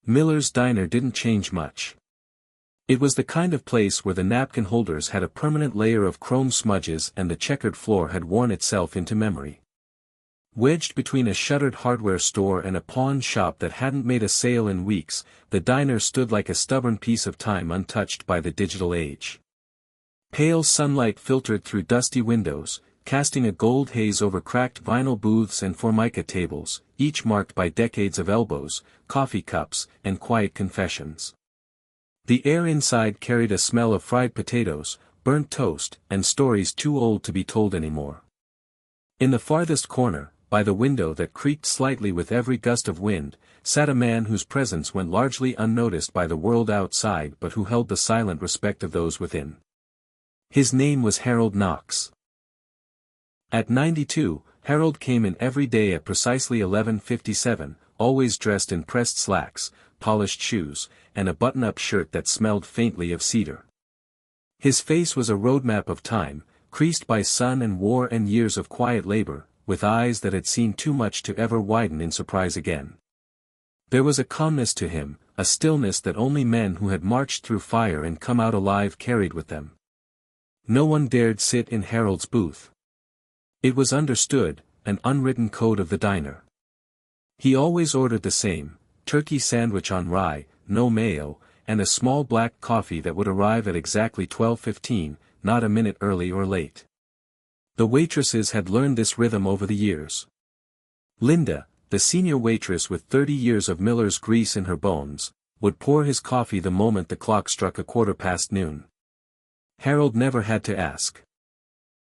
Miller's diner didn't change much. It was the kind of place where the napkin holders had a permanent layer of chrome smudges and the checkered floor had worn itself into memory. Wedged between a shuttered hardware store and a pawn shop that hadn't made a sale in weeks, the diner stood like a stubborn piece of time untouched by the digital age. Pale sunlight filtered through dusty windows, casting a gold haze over cracked vinyl booths and formica tables, each marked by decades of elbows, coffee cups, and quiet confessions. The air inside carried a smell of fried potatoes, burnt toast, and stories too old to be told anymore. In the farthest corner, by the window that creaked slightly with every gust of wind, sat a man whose presence went largely unnoticed by the world outside but who held the silent respect of those within. His name was Harold Knox. At 92, Harold came in every day at precisely 11:57, always dressed in pressed slacks, polished shoes, and a button-up shirt that smelled faintly of cedar. His face was a roadmap of time, creased by sun and war and years of quiet labor, with eyes that had seen too much to ever widen in surprise again. There was a calmness to him, a stillness that only men who had marched through fire and come out alive carried with them. No one dared sit in Harold's booth. It was understood, an unwritten code of the diner. He always ordered the same, turkey sandwich on rye, no mayo, and a small black coffee that would arrive at exactly 12:15, not a minute early or late. The waitresses had learned this rhythm over the years. Linda, the senior waitress with 30 years of Miller's grease in her bones, would pour his coffee the moment the clock struck noon. Harold never had to ask.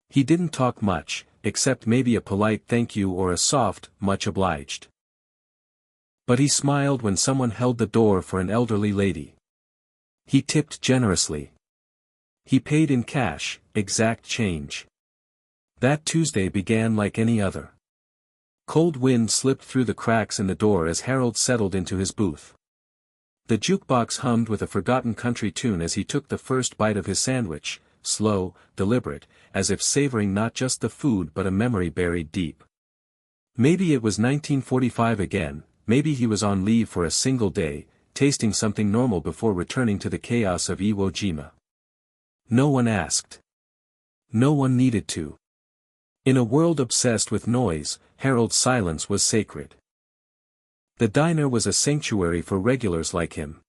He didn't talk much, except maybe a polite thank you or a soft, much obliged. But he smiled when someone held the door for an elderly lady. He tipped generously. He paid in cash, exact change. That Tuesday began like any other. Cold wind slipped through the cracks in the door as Harold settled into his booth. The jukebox hummed with a forgotten country tune as he took the first bite of his sandwich, slow, deliberate, as if savoring not just the food but a memory buried deep. Maybe it was 1945 again, maybe he was on leave for a single day, tasting something normal before returning to the chaos of Iwo Jima. No one asked. No one needed to. In a world obsessed with noise, Harold's silence was sacred. The diner was a sanctuary for regulars like him.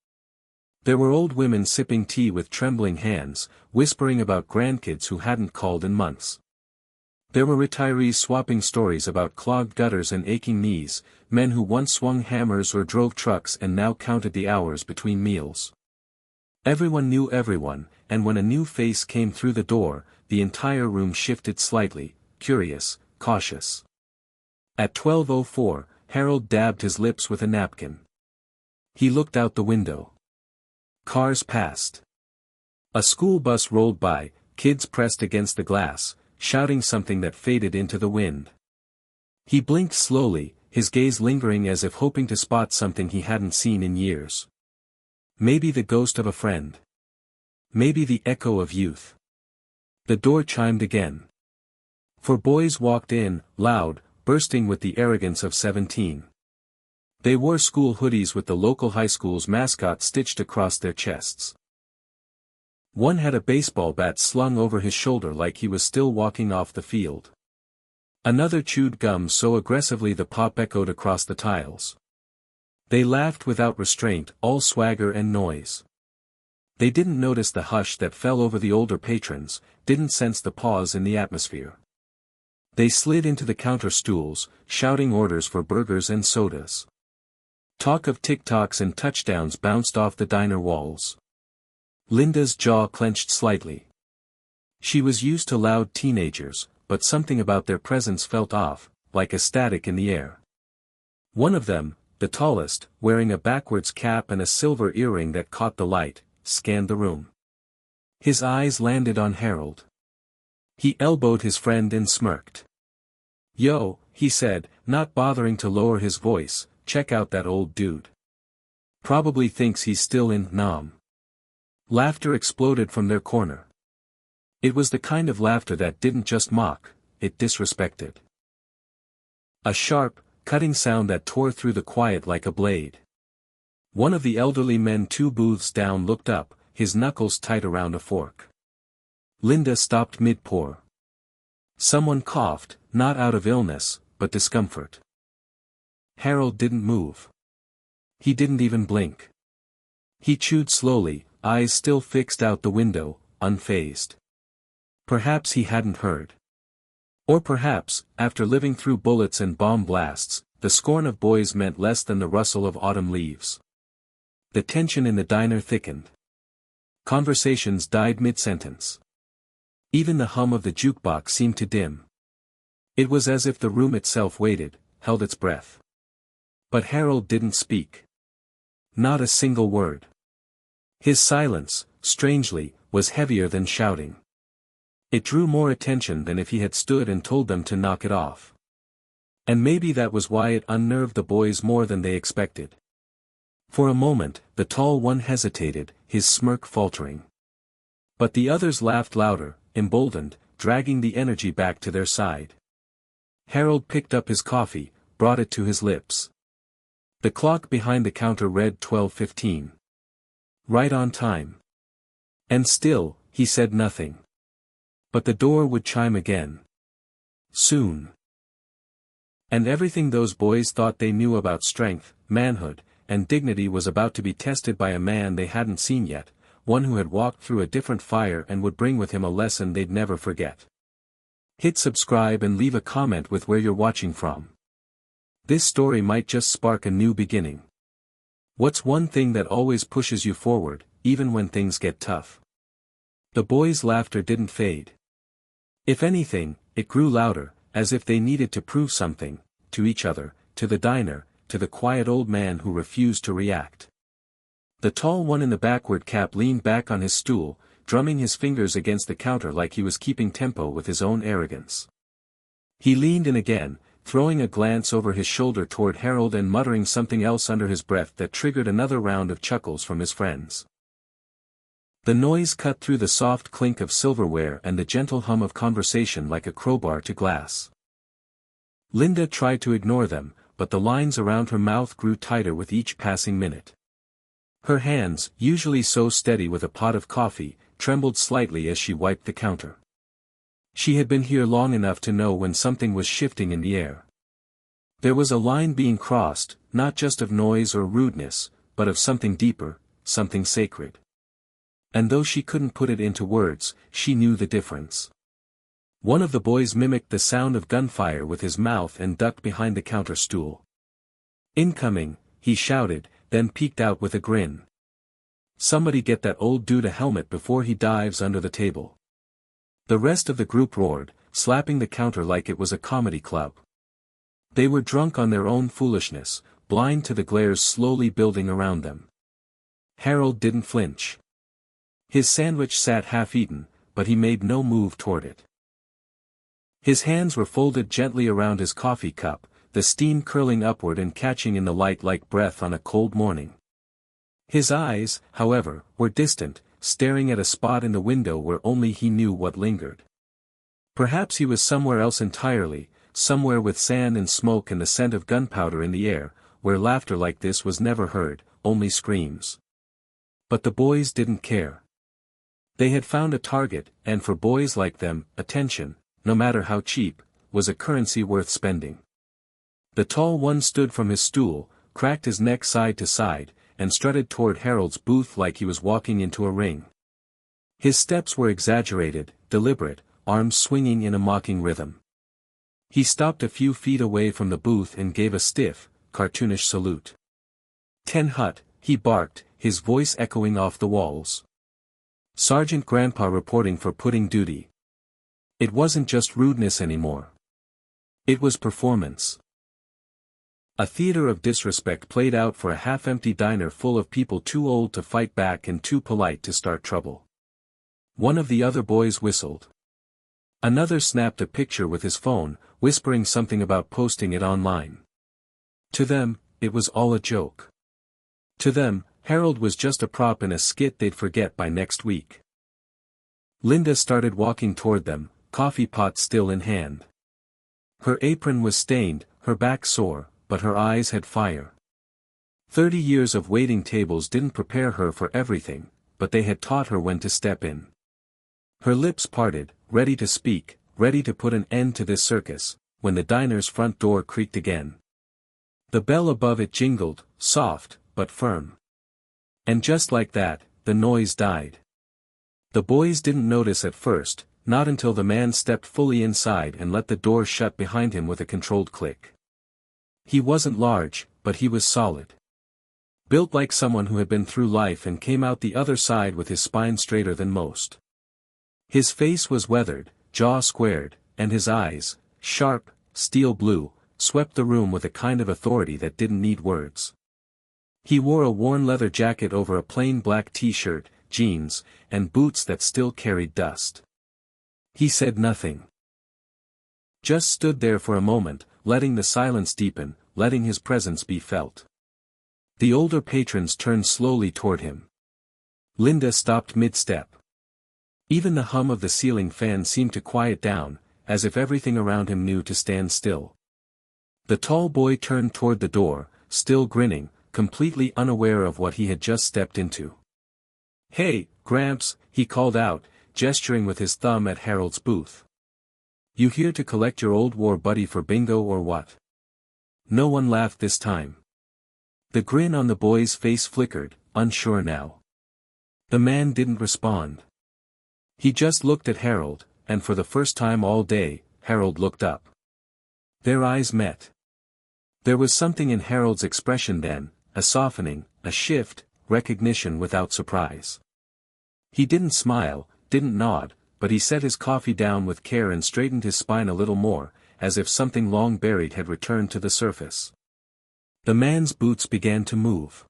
There were old women sipping tea with trembling hands, whispering about grandkids who hadn't called in months. There were retirees swapping stories about clogged gutters and aching knees, men who once swung hammers or drove trucks and now counted the hours between meals. Everyone knew everyone, and when a new face came through the door, the entire room shifted slightly, curious, cautious. At 12:04, Harold dabbed his lips with a napkin. He looked out the window. Cars passed. A school bus rolled by, kids pressed against the glass, shouting something that faded into the wind. He blinked slowly, his gaze lingering as if hoping to spot something he hadn't seen in years. Maybe the ghost of a friend. Maybe the echo of youth. The door chimed again. 4 boys walked in, loud, bursting with the arrogance of 17. They wore school hoodies with the local high school's mascot stitched across their chests. One had a baseball bat slung over his shoulder like he was still walking off the field. Another chewed gum so aggressively the pop echoed across the tiles. They laughed without restraint, all swagger and noise. They didn't notice the hush that fell over the older patrons, didn't sense the pause in the atmosphere. They slid into the counter stools, shouting orders for burgers and sodas. Talk of TikToks and touchdowns bounced off the diner walls. Linda's jaw clenched slightly. She was used to loud teenagers, but something about their presence felt off, like a static in the air. One of them, the tallest, wearing a backwards cap and a silver earring that caught the light, scanned the room. His eyes landed on Harold. He elbowed his friend and smirked. "Yo," he said, not bothering to lower his voice, "check out that old dude. Probably thinks he's still in Nam." Laughter exploded from their corner. It was the kind of laughter that didn't just mock, it disrespected. A sharp, cutting sound that tore through the quiet like a blade. One of the elderly men 2 booths down looked up, his knuckles tight around a fork. Linda stopped mid-pour. Someone coughed, not out of illness, but discomfort. Harold didn't move. He didn't even blink. He chewed slowly, eyes still fixed out the window, unfazed. Perhaps he hadn't heard. Or perhaps, after living through bullets and bomb blasts, the scorn of boys meant less than the rustle of autumn leaves. The tension in the diner thickened. Conversations died mid-sentence. Even the hum of the jukebox seemed to dim. It was as if the room itself waited, held its breath. But Harold didn't speak. Not a single word. His silence, strangely, was heavier than shouting. It drew more attention than if he had stood and told them to knock it off. And maybe that was why it unnerved the boys more than they expected. For a moment, the tall one hesitated, his smirk faltering. But the others laughed louder, emboldened, dragging the energy back to their side. Harold picked up his coffee, brought it to his lips. The clock behind the counter read 12:15. Right on time. And still, he said nothing. But the door would chime again. Soon. And everything those boys thought they knew about strength, manhood, and dignity was about to be tested by a man they hadn't seen yet, one who had walked through a different fire and would bring with him a lesson they'd never forget. Hit subscribe and leave a comment with where you're watching from. This story might just spark a new beginning. What's one thing that always pushes you forward, even when things get tough? The boys' laughter didn't fade. If anything, it grew louder, as if they needed to prove something, to each other, to the diner, to the quiet old man who refused to react. The tall one in the backward cap leaned back on his stool, drumming his fingers against the counter like he was keeping tempo with his own arrogance. He leaned in again, throwing a glance over his shoulder toward Harold and muttering something else under his breath that triggered another round of chuckles from his friends. The noise cut through the soft clink of silverware and the gentle hum of conversation like a crowbar to glass. Linda tried to ignore them, but the lines around her mouth grew tighter with each passing minute. Her hands, usually so steady with a pot of coffee, trembled slightly as she wiped the counter. She had been here long enough to know when something was shifting in the air. There was a line being crossed, not just of noise or rudeness, but of something deeper, something sacred. And though she couldn't put it into words, she knew the difference. One of the boys mimicked the sound of gunfire with his mouth and ducked behind the counter stool. "Incoming," he shouted, then peeked out with a grin. "Somebody get that old dude a helmet before he dives under the table." The rest of the group roared, slapping the counter like it was a comedy club. They were drunk on their own foolishness, blind to the glares slowly building around them. Harold didn't flinch. His sandwich sat half-eaten, but he made no move toward it. His hands were folded gently around his coffee cup, the steam curling upward and catching in the light like breath on a cold morning. His eyes, however, were distant, staring at a spot in the window where only he knew what lingered. Perhaps he was somewhere else entirely, somewhere with sand and smoke and the scent of gunpowder in the air, where laughter like this was never heard, only screams. But the boys didn't care. They had found a target, and for boys like them, attention, no matter how cheap, was a currency worth spending. The tall one stood from his stool, cracked his neck side to side, and strutted toward Harold's booth like he was walking into a ring. His steps were exaggerated, deliberate, arms swinging in a mocking rhythm. He stopped a few feet away from the booth and gave a stiff, cartoonish salute. "Ten Hut," he barked, his voice echoing off the walls. Sergeant Grandpa reporting for pudding duty. It wasn't just rudeness anymore. It was performance. A theater of disrespect played out for a half-empty diner full of people too old to fight back and too polite to start trouble. One of the other boys whistled. Another snapped a picture with his phone, whispering something about posting it online. To them, it was all a joke. To them, Harold was just a prop in a skit they'd forget by next week. Linda started walking toward them, coffee pot still in hand. Her apron was stained, her back sore, but her eyes had fire. 30 years of waiting tables didn't prepare her for everything, but they had taught her when to step in. Her lips parted, ready to speak, ready to put an end to this circus, when the diner's front door creaked again. The bell above it jingled, soft, but firm. And just like that, the noise died. The boys didn't notice at first, not until the man stepped fully inside and let the door shut behind him with a controlled click. He wasn't large, but he was solid. Built like someone who had been through life and came out the other side with his spine straighter than most. His face was weathered, jaw squared, and his eyes, sharp, steel blue, swept the room with a kind of authority that didn't need words. He wore a worn leather jacket over a plain black t-shirt, jeans, and boots that still carried dust. He said nothing. Just stood there for a moment, letting the silence deepen, letting his presence be felt. The older patrons turned slowly toward him. Linda stopped mid-step. Even the hum of the ceiling fan seemed to quiet down, as if everything around him knew to stand still. The tall boy turned toward the door, still grinning, completely unaware of what he had just stepped into. "Hey, Gramps," he called out, gesturing with his thumb at Harold's booth. "You here to collect your old war buddy for bingo or what?" No one laughed this time. The grin on the boy's face flickered, unsure now. The man didn't respond. He just looked at Harold, and for the first time all day, Harold looked up. Their eyes met. There was something in Harold's expression then, a softening, a shift, recognition without surprise. He didn't smile, didn't nod, but he set his coffee down with care and straightened his spine a little more, as if something long buried had returned to the surface. The man's boots began to move.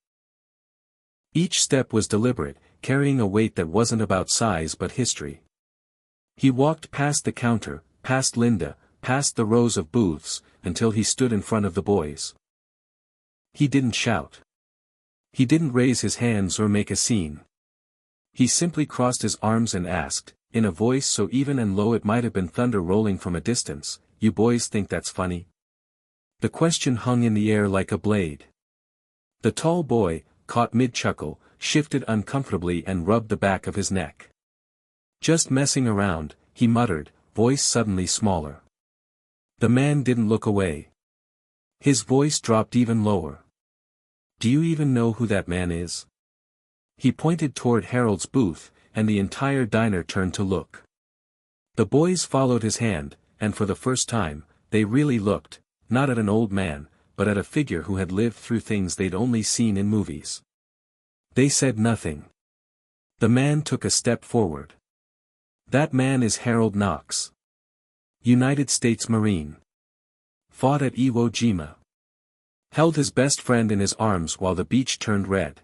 Each step was deliberate, carrying a weight that wasn't about size but history. He walked past the counter, past Linda, past the rows of booths, until he stood in front of the boys. He didn't shout. He didn't raise his hands or make a scene. He simply crossed his arms and asked, in a voice so even and low it might have been thunder rolling from a distance, "You boys think that's funny?" The question hung in the air like a blade. The tall boy, caught mid-chuckle, shifted uncomfortably and rubbed the back of his neck. "Just messing around," he muttered, voice suddenly smaller. The man didn't look away. His voice dropped even lower. "Do you even know who that man is?" He pointed toward Harold's booth, and the entire diner turned to look. The boys followed his hand, and for the first time, they really looked, not at an old man, but at a figure who had lived through things they'd only seen in movies. They said nothing. The man took a step forward. "That man is Harold Knox. United States Marine. Fought at Iwo Jima. Held his best friend in his arms while the beach turned red.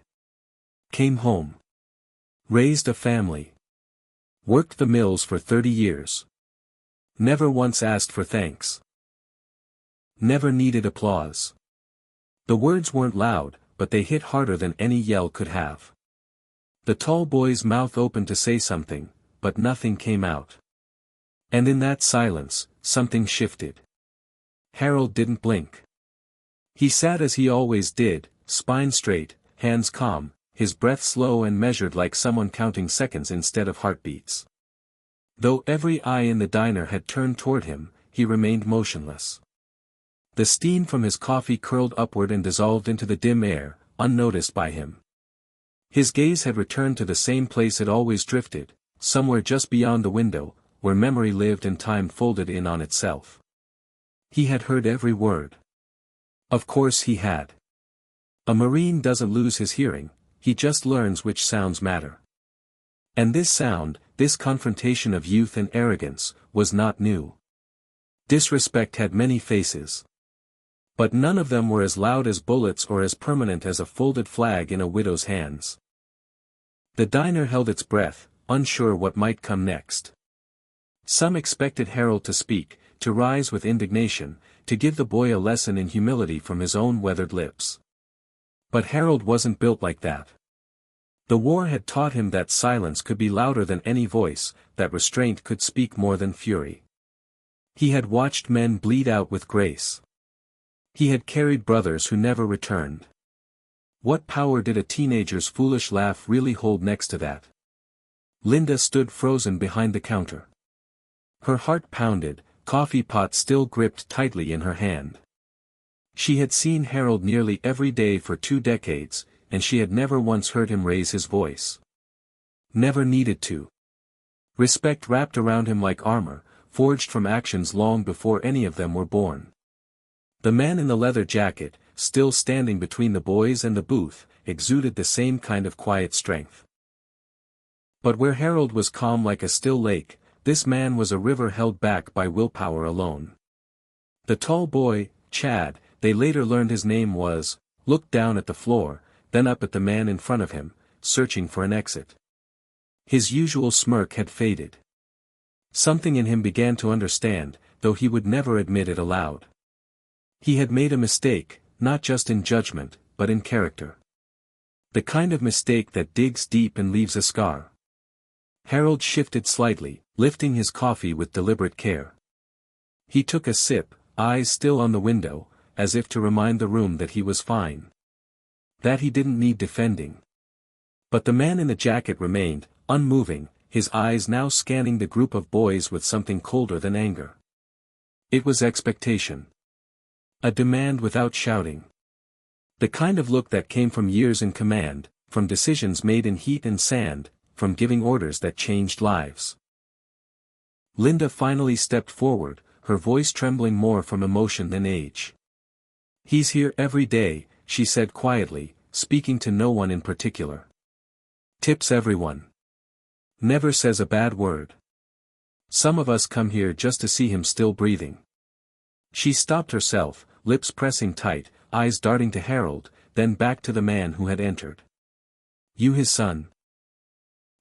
Came home. Raised a family. Worked the mills for 30 years. Never once asked for thanks. Never needed applause." The words weren't loud, but they hit harder than any yell could have. The tall boy's mouth opened to say something, but nothing came out. And in that silence, something shifted. Harold didn't blink. He sat as he always did, spine straight, hands calm, his breath slow and measured like someone counting seconds instead of heartbeats. Though every eye in the diner had turned toward him, he remained motionless. The steam from his coffee curled upward and dissolved into the dim air, unnoticed by him. His gaze had returned to the same place it always drifted, somewhere just beyond the window, where memory lived and time folded in on itself. He had heard every word. Of course he had. A Marine doesn't lose his hearing, he just learns which sounds matter. And this sound, this confrontation of youth and arrogance, was not new. Disrespect had many faces. But none of them were as loud as bullets or as permanent as a folded flag in a widow's hands. The diner held its breath, unsure what might come next. Some expected Harold to speak, to rise with indignation, to give the boy a lesson in humility from his own weathered lips. But Harold wasn't built like that. The war had taught him that silence could be louder than any voice, that restraint could speak more than fury. He had watched men bleed out with grace. He had carried brothers who never returned. What power did a teenager's foolish laugh really hold next to that? Linda stood frozen behind the counter. Her heart pounded, coffee pot still gripped tightly in her hand. She had seen Harold nearly every day for 2 decades, and she had never once heard him raise his voice. Never needed to. Respect wrapped around him like armor, forged from actions long before any of them were born. The man in the leather jacket, still standing between the boys and the booth, exuded the same kind of quiet strength. But where Harold was calm like a still lake, this man was a river held back by willpower alone. The tall boy, Chad, they later learned his name was, looked down at the floor, then up at the man in front of him, searching for an exit. His usual smirk had faded. Something in him began to understand, though he would never admit it aloud. He had made a mistake, not just in judgment, but in character. The kind of mistake that digs deep and leaves a scar. Harold shifted slightly, lifting his coffee with deliberate care. He took a sip, eyes still on the window, as if to remind the room that he was fine. That he didn't need defending. But the man in the jacket remained, unmoving, his eyes now scanning the group of boys with something colder than anger. It was expectation. A demand without shouting. The kind of look that came from years in command, from decisions made in heat and sand, from giving orders that changed lives. Linda finally stepped forward, her voice trembling more from emotion than age. "He's here every day," she said quietly, speaking to no one in particular. "Tips everyone. Never says a bad word. Some of us come here just to see him still breathing." She stopped herself, lips pressing tight, eyes darting to Harold, then back to the man who had entered. "You his son?"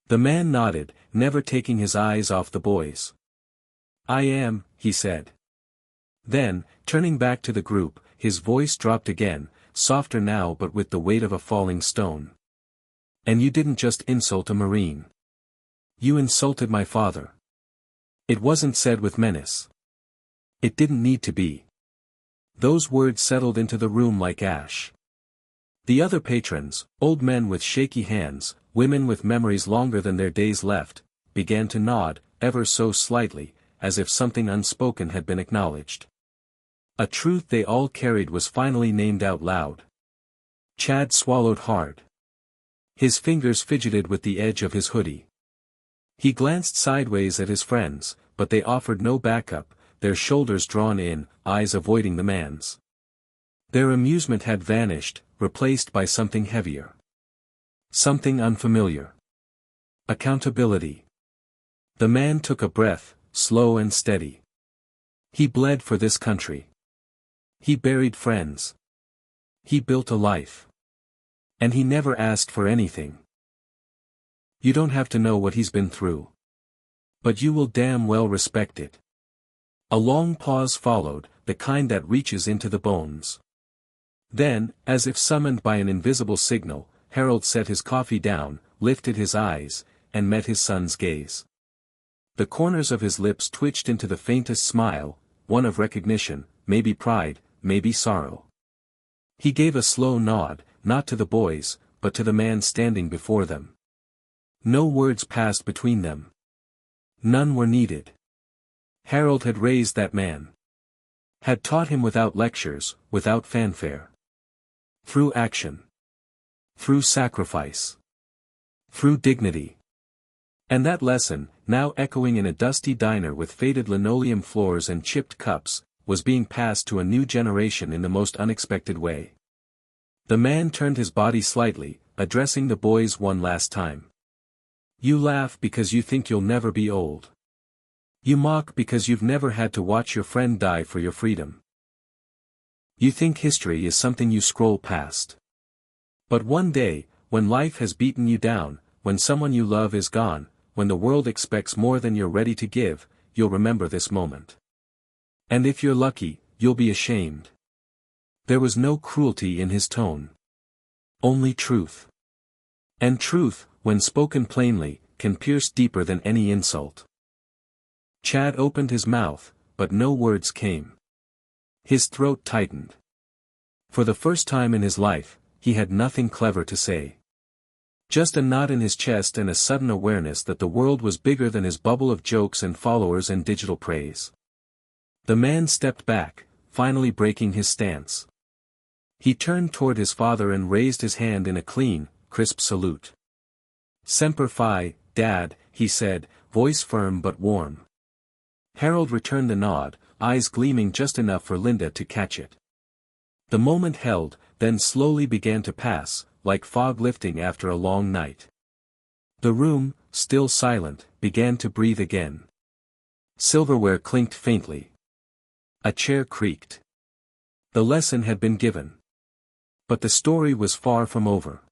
The man nodded, never taking his eyes off the boys. "I am," he said. Then, turning back to the group, his voice dropped again, softer now but with the weight of a falling stone. "And you didn't just insult a Marine. You insulted my father." It wasn't said with menace. It didn't need to be. Those words settled into the room like ash. The other patrons, old men with shaky hands, women with memories longer than their days left, began to nod, ever so slightly, as if something unspoken had been acknowledged. A truth they all carried was finally named out loud. Chad swallowed hard. His fingers fidgeted with the edge of his hoodie. He glanced sideways at his friends, but they offered no backup, their shoulders drawn in, eyes avoiding the man's. Their amusement had vanished, replaced by something heavier. Something unfamiliar. Accountability. The man took a breath, slow and steady. He bled for this country. He buried friends. He built a life. And he never asked for anything. You don't have to know what he's been through. But you will damn well respect it. A long pause followed, the kind that reaches into the bones. Then, as if summoned by an invisible signal, Harold set his coffee down, lifted his eyes, and met his son's gaze. The corners of his lips twitched into the faintest smile, one of recognition, maybe pride, maybe sorrow. He gave a slow nod, not to the boys, but to the man standing before them. No words passed between them. None were needed. Harold had raised that man. Had taught him without lectures, without fanfare. Through action. Through sacrifice. Through dignity. And that lesson, now echoing in a dusty diner with faded linoleum floors and chipped cups, was being passed to a new generation in the most unexpected way. The man turned his body slightly, addressing the boys one last time. You laugh because you think you'll never be old. You mock because you've never had to watch your friend die for your freedom. You think history is something you scroll past. But one day, when life has beaten you down, when someone you love is gone, when the world expects more than you're ready to give, you'll remember this moment. And if you're lucky, you'll be ashamed. There was no cruelty in his tone. Only truth. And truth, when spoken plainly, can pierce deeper than any insult. Chad opened his mouth, but no words came. His throat tightened. For the first time in his life, he had nothing clever to say. Just a knot in his chest and a sudden awareness that the world was bigger than his bubble of jokes and followers and digital praise. The man stepped back, finally breaking his stance. He turned toward his father and raised his hand in a clean, crisp salute. "Semper Fi, Dad," he said, voice firm but warm. Harold returned the nod, eyes gleaming just enough for Linda to catch it. The moment held, then slowly began to pass, like fog lifting after a long night. The room, still silent, began to breathe again. Silverware clinked faintly. A chair creaked. The lesson had been given. But the story was far from over.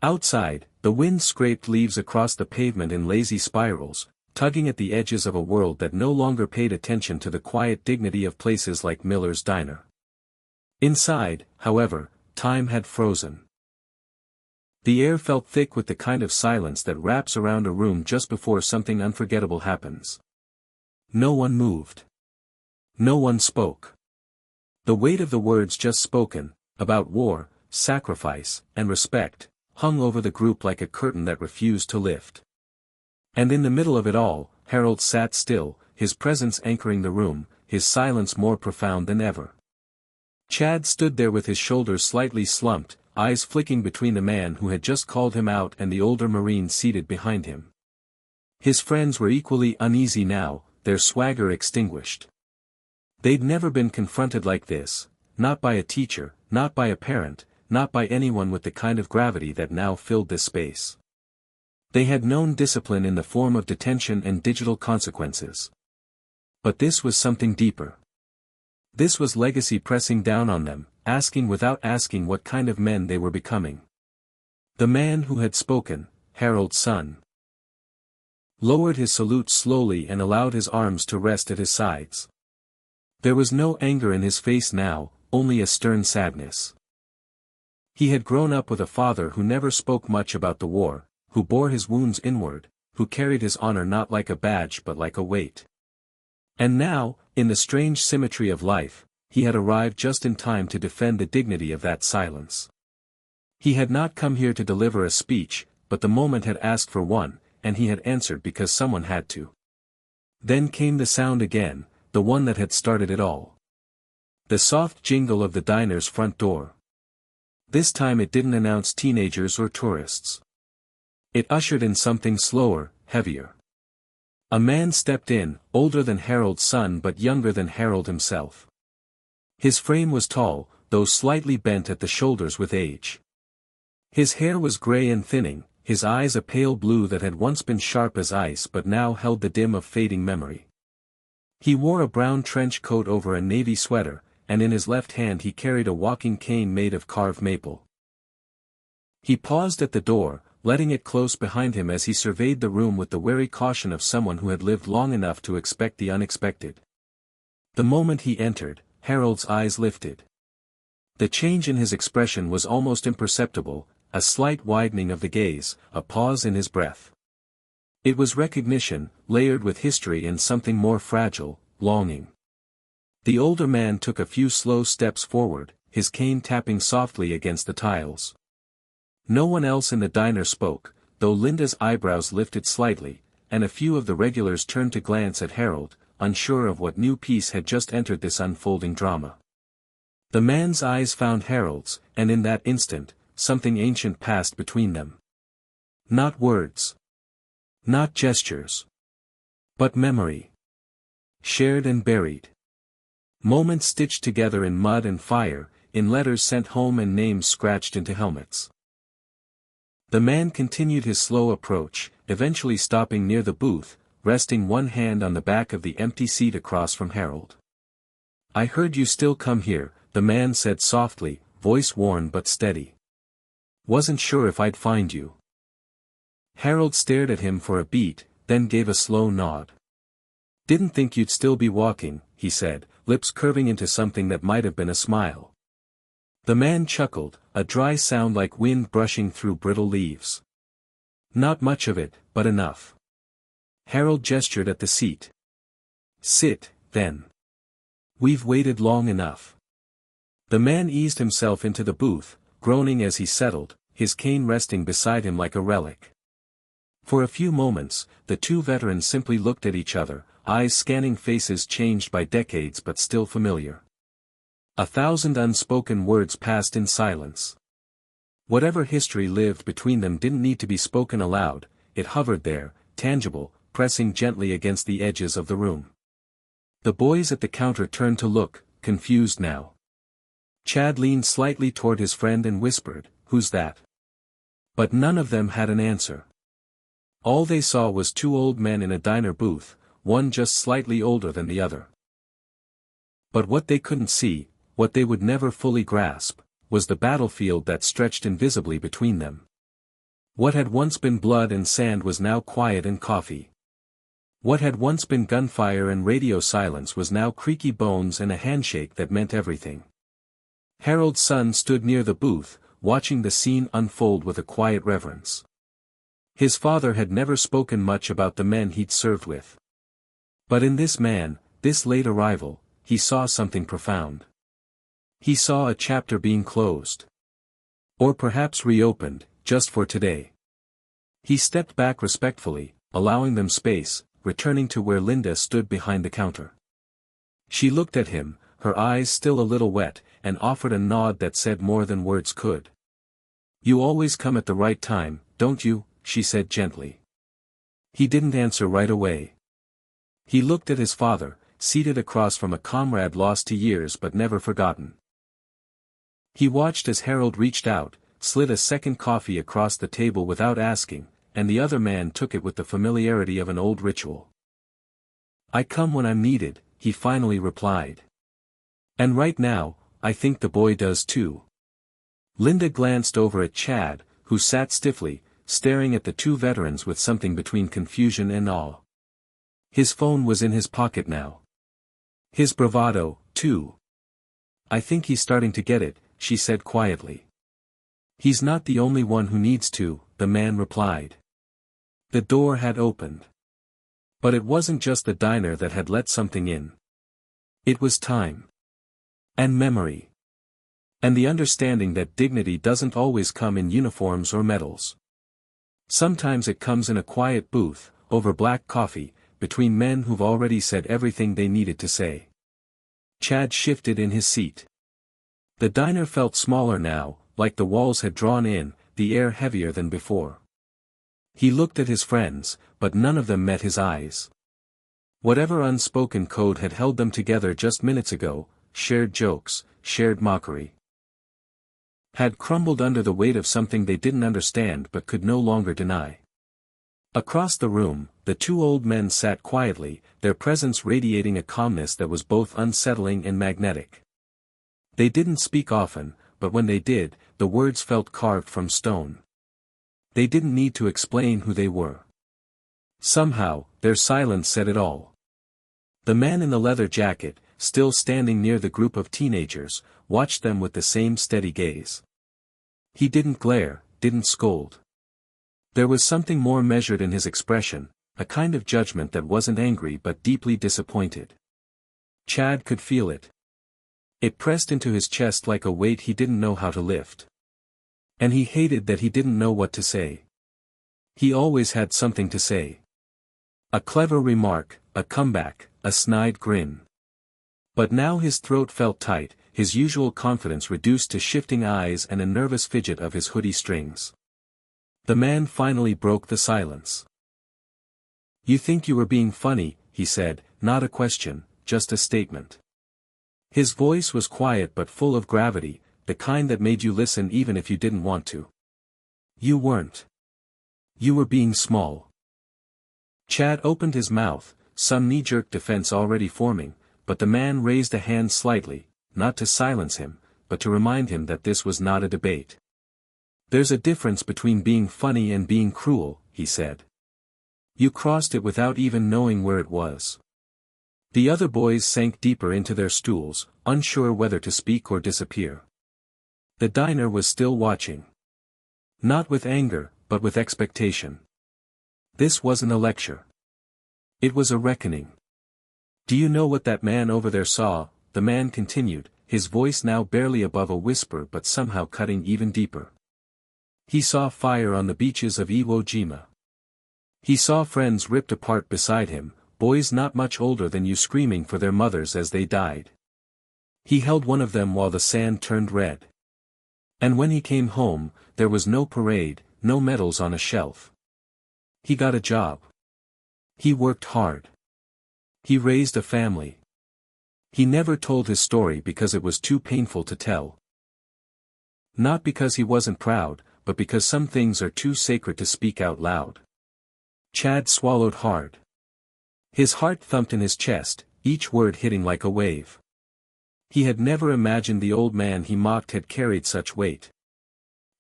Outside, the wind scraped leaves across the pavement in lazy spirals, tugging at the edges of a world that no longer paid attention to the quiet dignity of places like Miller's Diner. Inside, however, time had frozen. The air felt thick with the kind of silence that wraps around a room just before something unforgettable happens. No one moved. No one spoke. The weight of the words just spoken, about war, sacrifice, and respect, hung over the group like a curtain that refused to lift. And in the middle of it all, Harold sat still, his presence anchoring the room, his silence more profound than ever. Chad stood there with his shoulders slightly slumped, eyes flicking between the man who had just called him out and the older Marine seated behind him. His friends were equally uneasy now, their swagger extinguished. They'd never been confronted like this, not by a teacher, not by a parent, not by anyone with the kind of gravity that now filled this space. They had known discipline in the form of detention and digital consequences. But this was something deeper. This was legacy pressing down on them, asking without asking what kind of men they were becoming. The man who had spoken, Harold's son, lowered his salute slowly and allowed his arms to rest at his sides. There was no anger in his face now, only a stern sadness. He had grown up with a father who never spoke much about the war, who bore his wounds inward, who carried his honor not like a badge but like a weight. And now, in the strange symmetry of life, he had arrived just in time to defend the dignity of that silence. He had not come here to deliver a speech, but the moment had asked for one, and he had answered because someone had to. Then came the sound again, the one that had started it all. The soft jingle of the diner's front door. This time it didn't announce teenagers or tourists. It ushered in something slower, heavier. A man stepped in, older than Harold's son but younger than Harold himself. His frame was tall, though slightly bent at the shoulders with age. His hair was gray and thinning, his eyes a pale blue that had once been sharp as ice but now held the dim of fading memory. He wore a brown trench coat over a navy sweater, and in his left hand he carried a walking cane made of carved maple. He paused at the door, letting it close behind him as he surveyed the room with the wary caution of someone who had lived long enough to expect the unexpected. The moment he entered, Harold's eyes lifted. The change in his expression was almost imperceptible, a slight widening of the gaze, a pause in his breath. It was recognition, layered with history and something more fragile, longing. The older man took a few slow steps forward, his cane tapping softly against the tiles. No one else in the diner spoke, though Linda's eyebrows lifted slightly, and a few of the regulars turned to glance at Harold, unsure of what new piece had just entered this unfolding drama. The man's eyes found Harold's, and in that instant, something ancient passed between them. Not words. Not gestures. But memory. Shared and buried. Moments stitched together in mud and fire, in letters sent home and names scratched into helmets. The man continued his slow approach, eventually stopping near the booth, resting one hand on the back of the empty seat across from Harold. "I heard you still come here," the man said softly, voice worn but steady. "Wasn't sure if I'd find you." Harold stared at him for a beat, then gave a slow nod. "Didn't think you'd still be walking," he said, lips curving into something that might have been a smile. The man chuckled, a dry sound like wind brushing through brittle leaves. "Not much of it, but enough." Harold gestured at the seat. "Sit, then. We've waited long enough." The man eased himself into the booth, groaning as he settled, his cane resting beside him like a relic. For a few moments, the two veterans simply looked at each other, eyes scanning faces changed by decades but still familiar. 1,000 unspoken words passed in silence. Whatever history lived between them didn't need to be spoken aloud, it hovered there, tangible, pressing gently against the edges of the room. The boys at the counter turned to look, confused now. Chad leaned slightly toward his friend and whispered, "Who's that?" But none of them had an answer. All they saw was two old men in a diner booth, one just slightly older than the other. But what they couldn't see, what they would never fully grasp, was the battlefield that stretched invisibly between them. What had once been blood and sand was now quiet and coffee. What had once been gunfire and radio silence was now creaky bones and a handshake that meant everything. Harold's son stood near the booth, watching the scene unfold with a quiet reverence. His father had never spoken much about the men he'd served with. But in this man, this late arrival, he saw something profound. He saw a chapter being closed. Or perhaps reopened, just for today. He stepped back respectfully, allowing them space, returning to where Linda stood behind the counter. She looked at him, her eyes still a little wet, and offered a nod that said more than words could. "You always come at the right time, don't you?" she said gently. He didn't answer right away. He looked at his father, seated across from a comrade lost to years but never forgotten. He watched as Harold reached out, slid a second coffee across the table without asking, and the other man took it with the familiarity of an old ritual. "I come when I'm needed," he finally replied. "And right now, I think the boy does too." Linda glanced over at Chad, who sat stiffly, staring at the two veterans with something between confusion and awe. His phone was in his pocket now. His bravado, too. "I think he's starting to get it," she said quietly. "He's not the only one who needs to," the man replied. The door had opened. But it wasn't just the diner that had let something in. It was time. And memory. And the understanding that dignity doesn't always come in uniforms or medals. Sometimes it comes in a quiet booth, over black coffee, between men who've already said everything they needed to say. Chad shifted in his seat. The diner felt smaller now, like the walls had drawn in, the air heavier than before. He looked at his friends, but none of them met his eyes. Whatever unspoken code had held them together just minutes ago, shared jokes, shared mockery, had crumbled under the weight of something they didn't understand but could no longer deny. Across the room, the two old men sat quietly, their presence radiating a calmness that was both unsettling and magnetic. They didn't speak often, but when they did, the words felt carved from stone. They didn't need to explain who they were. Somehow, their silence said it all. The man in the leather jacket, still standing near the group of teenagers, watched them with the same steady gaze. He didn't glare, didn't scold. There was something more measured in his expression, a kind of judgment that wasn't angry but deeply disappointed. Chad could feel it. It pressed into his chest like a weight he didn't know how to lift. And he hated that he didn't know what to say. He always had something to say. A clever remark, a comeback, a snide grin. But now his throat felt tight, his usual confidence reduced to shifting eyes and a nervous fidget of his hoodie strings. The man finally broke the silence. "You think you were being funny," he said, not a question, just a statement. His voice was quiet but full of gravity, the kind that made you listen even if you didn't want to. "You weren't. You were being small." Chad opened his mouth, some knee-jerk defense already forming, but the man raised a hand slightly, not to silence him, but to remind him that this was not a debate. "There's a difference between being funny and being cruel," he said. "You crossed it without even knowing where it was." The other boys sank deeper into their stools, unsure whether to speak or disappear. The diner was still watching. Not with anger, but with expectation. This wasn't a lecture. It was a reckoning. "Do you know what that man over there saw?" the man continued, his voice now barely above a whisper but somehow cutting even deeper. He saw fire on the beaches of Iwo Jima. He saw friends ripped apart beside him, boys not much older than you screaming for their mothers as they died. He held one of them while the sand turned red. And when he came home, there was no parade, no medals on a shelf. He got a job. He worked hard. He raised a family. He never told his story because it was too painful to tell. Not because he wasn't proud, but because some things are too sacred to speak out loud. Chad swallowed hard. His heart thumped in his chest, each word hitting like a wave. He had never imagined the old man he mocked had carried such weight.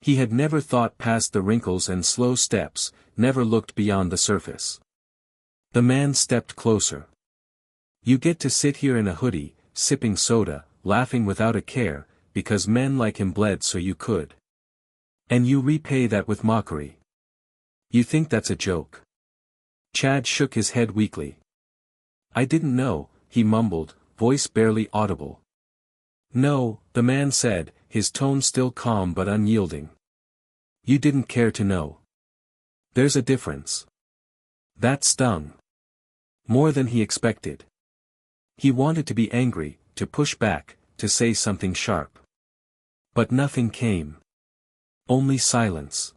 He had never thought past the wrinkles and slow steps, never looked beyond the surface. The man stepped closer. You get to sit here in a hoodie, sipping soda, laughing without a care, because men like him bled so you could. And you repay that with mockery. You think that's a joke? Chad shook his head weakly. I didn't know, he mumbled, voice barely audible. No, the man said, his tone still calm but unyielding. You didn't care to know. There's a difference. That stung. More than he expected. He wanted to be angry, to push back, to say something sharp. But nothing came. Only silence.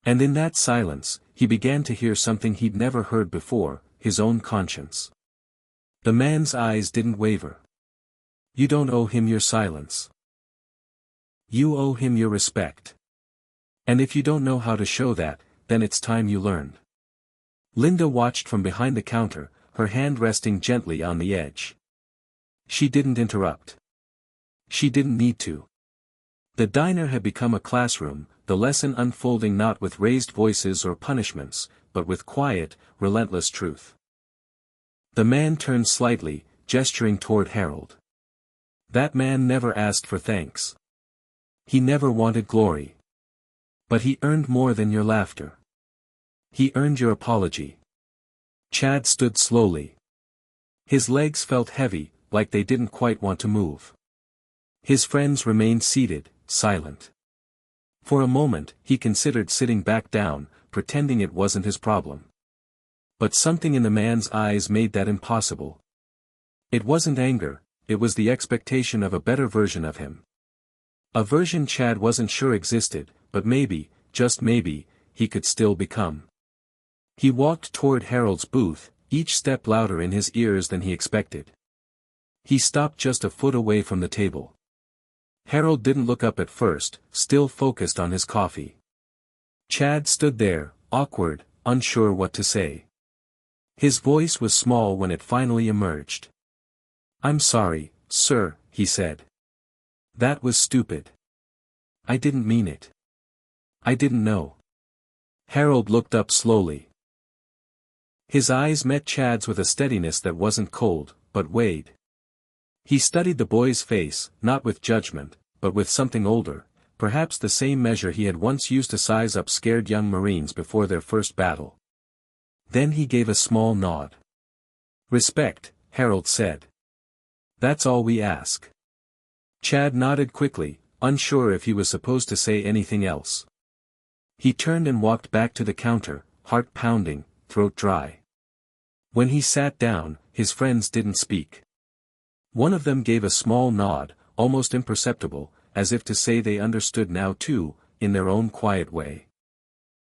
And in that silence, he began to hear something he'd never heard before, his own conscience. The man's eyes didn't waver. You don't owe him your silence. You owe him your respect. And if you don't know how to show that, then it's time you learned. Linda watched from behind the counter, her hand resting gently on the edge. She didn't interrupt. She didn't need to. The diner had become a classroom, the lesson unfolding not with raised voices or punishments, but with quiet, relentless truth. The man turned slightly, gesturing toward Harold. That man never asked for thanks. He never wanted glory. But he earned more than your laughter. He earned your apology. Chad stood slowly. His legs felt heavy, like they didn't quite want to move. His friends remained seated, silent. For a moment, he considered sitting back down, pretending it wasn't his problem. But something in the man's eyes made that impossible. It wasn't anger, it was the expectation of a better version of him. A version Chad wasn't sure existed, but maybe, just maybe, he could still become. He walked toward Harold's booth, each step louder in his ears than he expected. He stopped just a foot away from the table. Harold didn't look up at first, still focused on his coffee. Chad stood there, awkward, unsure what to say. His voice was small when it finally emerged. I'm sorry, sir, he said. That was stupid. I didn't mean it. I didn't know. Harold looked up slowly. His eyes met Chad's with a steadiness that wasn't cold, but weighed. He studied the boy's face, not with judgment, but with something older, perhaps the same measure he had once used to size up scared young Marines before their first battle. Then he gave a small nod. Respect, Harold said. That's all we ask. Chad nodded quickly, unsure if he was supposed to say anything else. He turned and walked back to the counter, heart pounding, throat dry. When he sat down, his friends didn't speak. One of them gave a small nod, almost imperceptible, as if to say they understood now too, in their own quiet way.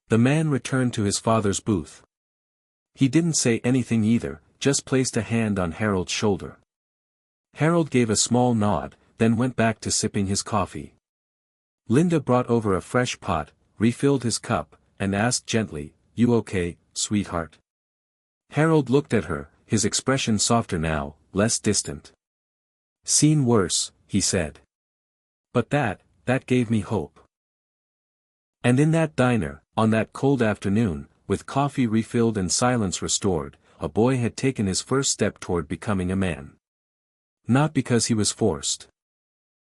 The man returned to his father's booth. He didn't say anything either, just placed a hand on Harold's shoulder. Harold gave a small nod, then went back to sipping his coffee. Linda brought over a fresh pot, refilled his cup, and asked gently, You okay, sweetheart? Harold looked at her, his expression softer now, less distant. Seen worse, he said. But that gave me hope. And in that diner, on that cold afternoon, with coffee refilled and silence restored, a boy had taken his first step toward becoming a man. Not because he was forced.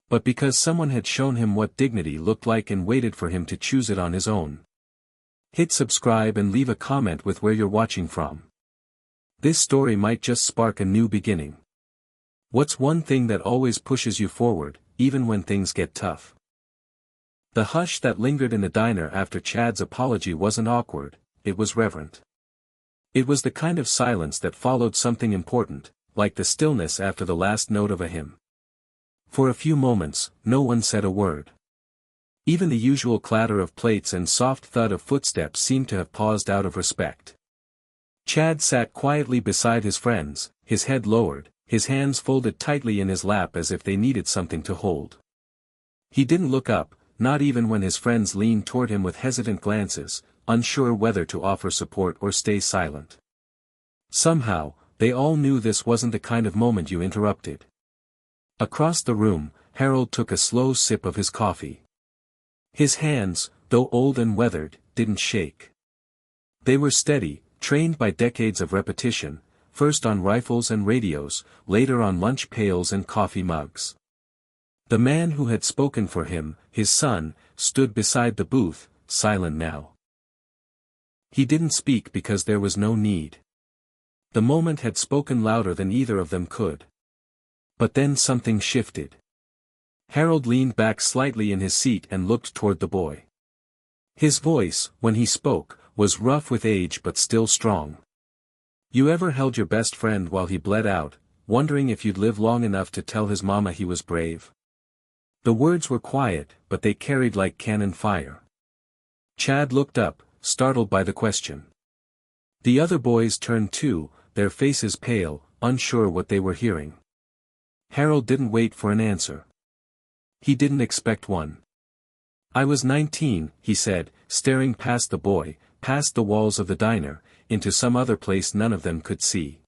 But because someone had shown him what dignity looked like and waited for him to choose it on his own. Hit subscribe and leave a comment with where you're watching from. This story might just spark a new beginning. What's one thing that always pushes you forward, even when things get tough? The hush that lingered in the diner after Chad's apology wasn't awkward, it was reverent. It was the kind of silence that followed something important, like the stillness after the last note of a hymn. For a few moments, no one said a word. Even the usual clatter of plates and soft thud of footsteps seemed to have paused out of respect. Chad sat quietly beside his friends, his head lowered, his hands folded tightly in his lap as if they needed something to hold. He didn't look up, not even when his friends leaned toward him with hesitant glances, unsure whether to offer support or stay silent. Somehow, they all knew this wasn't the kind of moment you interrupted. Across the room, Harold took a slow sip of his coffee. His hands, though old and weathered, didn't shake. They were steady, trained by decades of repetition, first on rifles and radios, later on lunch pails and coffee mugs. The man who had spoken for him, his son, stood beside the booth, silent now. He didn't speak because there was no need. The moment had spoken louder than either of them could. But then something shifted. Harold leaned back slightly in his seat and looked toward the boy. His voice, when he spoke, was rough with age but still strong. You ever held your best friend while he bled out, wondering if you'd live long enough to tell his mama he was brave? The words were quiet, but they carried like cannon fire. Chad looked up, startled by the question. The other boys turned too, their faces pale, unsure what they were hearing. Harold didn't wait for an answer. He didn't expect one. I was 19, he said, staring past the boy, past the walls of the diner, into some other place none of them could see.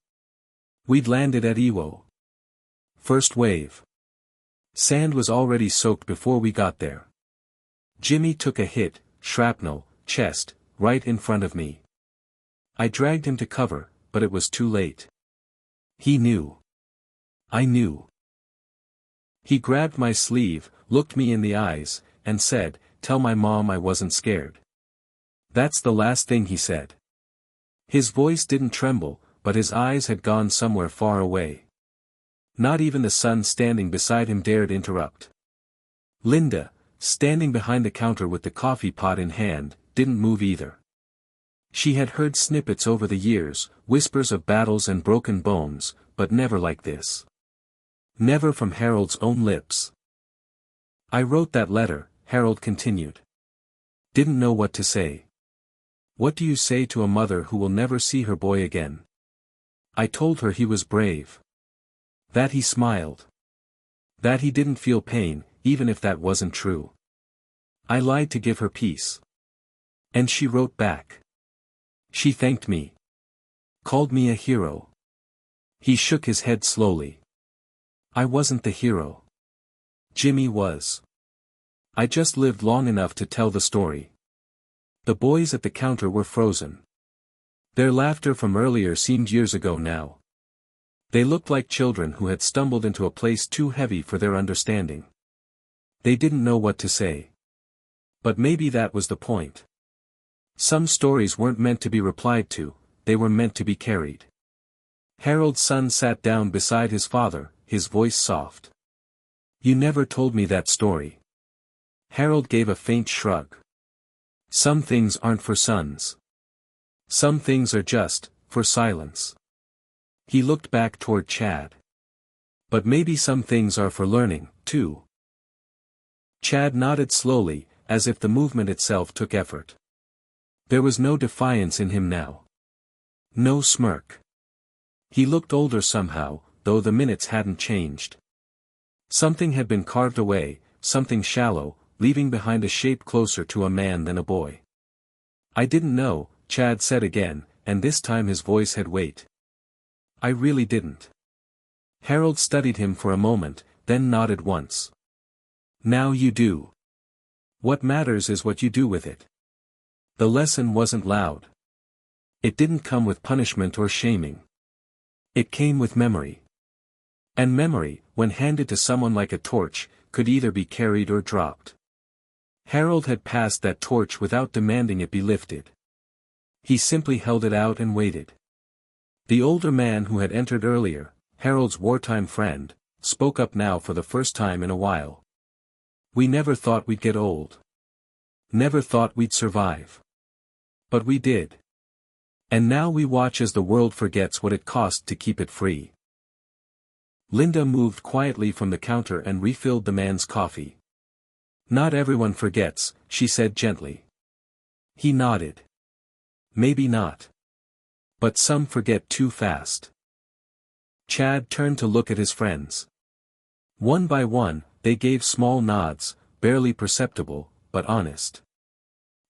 We'd landed at Iwo. First wave. Sand was already soaked before we got there. Jimmy took a hit, shrapnel, chest, right in front of me. I dragged him to cover, but it was too late. He knew. I knew. He grabbed my sleeve, looked me in the eyes, and said, "Tell my mom I wasn't scared." That's the last thing he said. His voice didn't tremble, but his eyes had gone somewhere far away. Not even the son standing beside him dared interrupt. Linda, standing behind the counter with the coffee pot in hand, didn't move either. She had heard snippets over the years, whispers of battles and broken bones, but never like this. Never from Harold's own lips. I wrote that letter, Harold continued. Didn't know what to say. What do you say to a mother who will never see her boy again? I told her he was brave. That he smiled. That he didn't feel pain, even if that wasn't true. I lied to give her peace. And she wrote back. She thanked me. Called me a hero. He shook his head slowly. I wasn't the hero. Jimmy was. I just lived long enough to tell the story. The boys at the counter were frozen. Their laughter from earlier seemed years ago now. They looked like children who had stumbled into a place too heavy for their understanding. They didn't know what to say. But maybe that was the point. Some stories weren't meant to be replied to, they were meant to be carried. Harold's son sat down beside his father, his voice soft. You never told me that story. Harold gave a faint shrug. Some things aren't for sons. Some things are just, for silence. He looked back toward Chad. But maybe some things are for learning, too. Chad nodded slowly, as if the movement itself took effort. There was no defiance in him now. No smirk. He looked older somehow, though the minutes hadn't changed. Something had been carved away, something shallow, leaving behind a shape closer to a man than a boy. I didn't know, Chad said again, and this time his voice had weight. I really didn't. Harold studied him for a moment, then nodded once. Now you do. What matters is what you do with it. The lesson wasn't loud. It didn't come with punishment or shaming. It came with memory. And memory, when handed to someone like a torch, could either be carried or dropped. Harold had passed that torch without demanding it be lifted. He simply held it out and waited. The older man who had entered earlier, Harold's wartime friend, spoke up now for the first time in a while. "We never thought we'd get old. Never thought we'd survive. But we did. And now we watch as the world forgets what it cost to keep it free." Linda moved quietly from the counter and refilled the man's coffee. "Not everyone forgets," she said gently. He nodded. "Maybe not. But some forget too fast." Chad turned to look at his friends. One by one, they gave small nods, barely perceptible, but honest.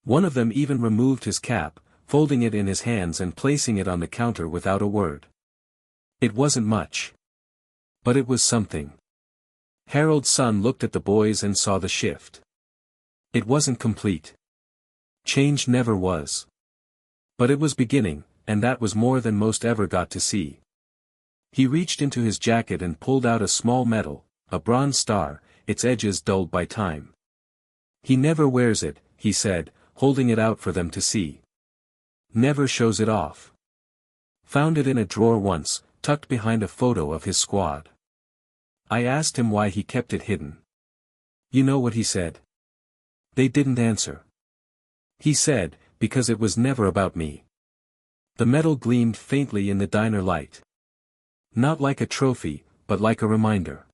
One of them even removed his cap, folding it in his hands and placing it on the counter without a word. It wasn't much. But it was something. Harold's son looked at the boys and saw the shift. It wasn't complete. Change never was. But it was beginning, and that was more than most ever got to see. He reached into his jacket and pulled out a small medal, a bronze star, its edges dulled by time. "He never wears it," he said, holding it out for them to see. "Never shows it off. Found it in a drawer once, tucked behind a photo of his squad. I asked him why he kept it hidden. You know what he said?" They didn't answer. "He said, because it was never about me." The medal gleamed faintly in the diner light. Not like a trophy, but like a reminder.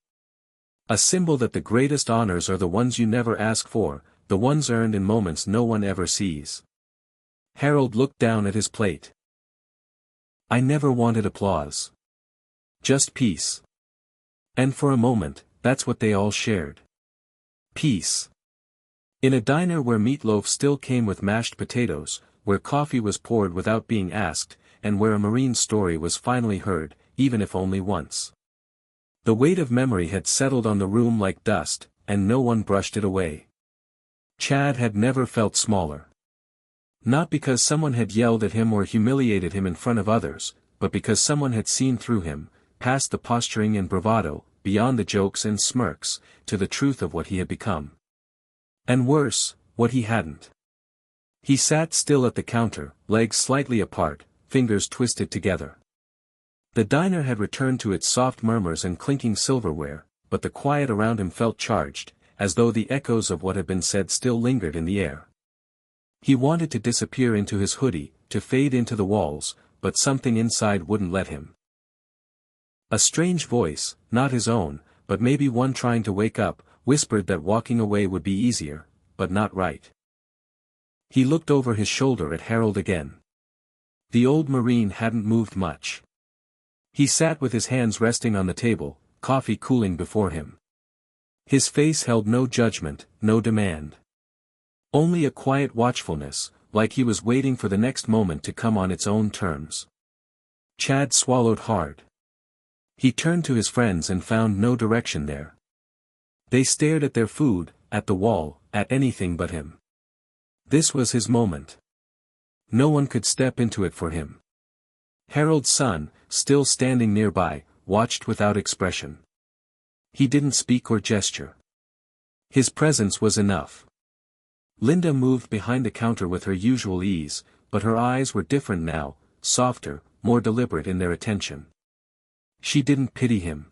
A symbol that the greatest honors are the ones you never ask for, the ones earned in moments no one ever sees. Harold looked down at his plate. "I never wanted applause. Just peace." And for a moment, that's what they all shared. Peace. In a diner where meatloaf still came with mashed potatoes, where coffee was poured without being asked, and where a Marine story was finally heard, even if only once. The weight of memory had settled on the room like dust, and no one brushed it away. Chad had never felt smaller. Not because someone had yelled at him or humiliated him in front of others, but because someone had seen through him, past the posturing and bravado, beyond the jokes and smirks, to the truth of what he had become. And worse, what he hadn't. He sat still at the counter, legs slightly apart, fingers twisted together. The diner had returned to its soft murmurs and clinking silverware, but the quiet around him felt charged, as though the echoes of what had been said still lingered in the air. He wanted to disappear into his hoodie, to fade into the walls, but something inside wouldn't let him. A strange voice, not his own, but maybe one trying to wake up, whispered that walking away would be easier, but not right. He looked over his shoulder at Harold again. The old Marine hadn't moved much. He sat with his hands resting on the table, coffee cooling before him. His face held no judgment, no demand. Only a quiet watchfulness, like he was waiting for the next moment to come on its own terms. Chad swallowed hard. He turned to his friends and found no direction there. They stared at their food, at the wall, at anything but him. This was his moment. No one could step into it for him. Harold's son, still standing nearby, watched without expression. He didn't speak or gesture. His presence was enough. Linda moved behind the counter with her usual ease, but her eyes were different now, softer, more deliberate in their attention. She didn't pity him.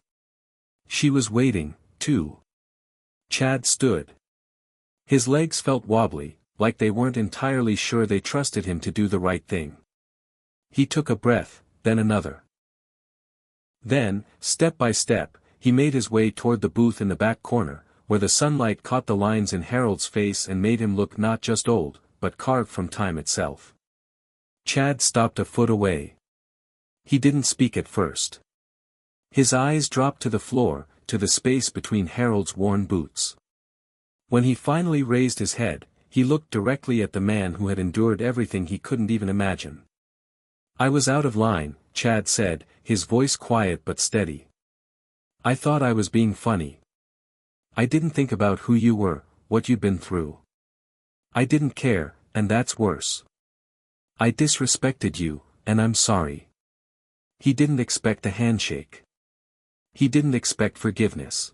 She was waiting, too. Chad stood. His legs felt wobbly, like they weren't entirely sure they trusted him to do the right thing. He took a breath, then another. Then, step by step, he made his way toward the booth in the back corner, where the sunlight caught the lines in Harold's face and made him look not just old, but carved from time itself. Chad stopped a foot away. He didn't speak at first. His eyes dropped to the floor, to the space between Harold's worn boots. When he finally raised his head, he looked directly at the man who had endured everything he couldn't even imagine. "I was out of line," Chad said, his voice quiet but steady. "I thought I was being funny. I didn't think about who you were, what you'd been through. I didn't care, and that's worse. I disrespected you, and I'm sorry." He didn't expect a handshake. He didn't expect forgiveness.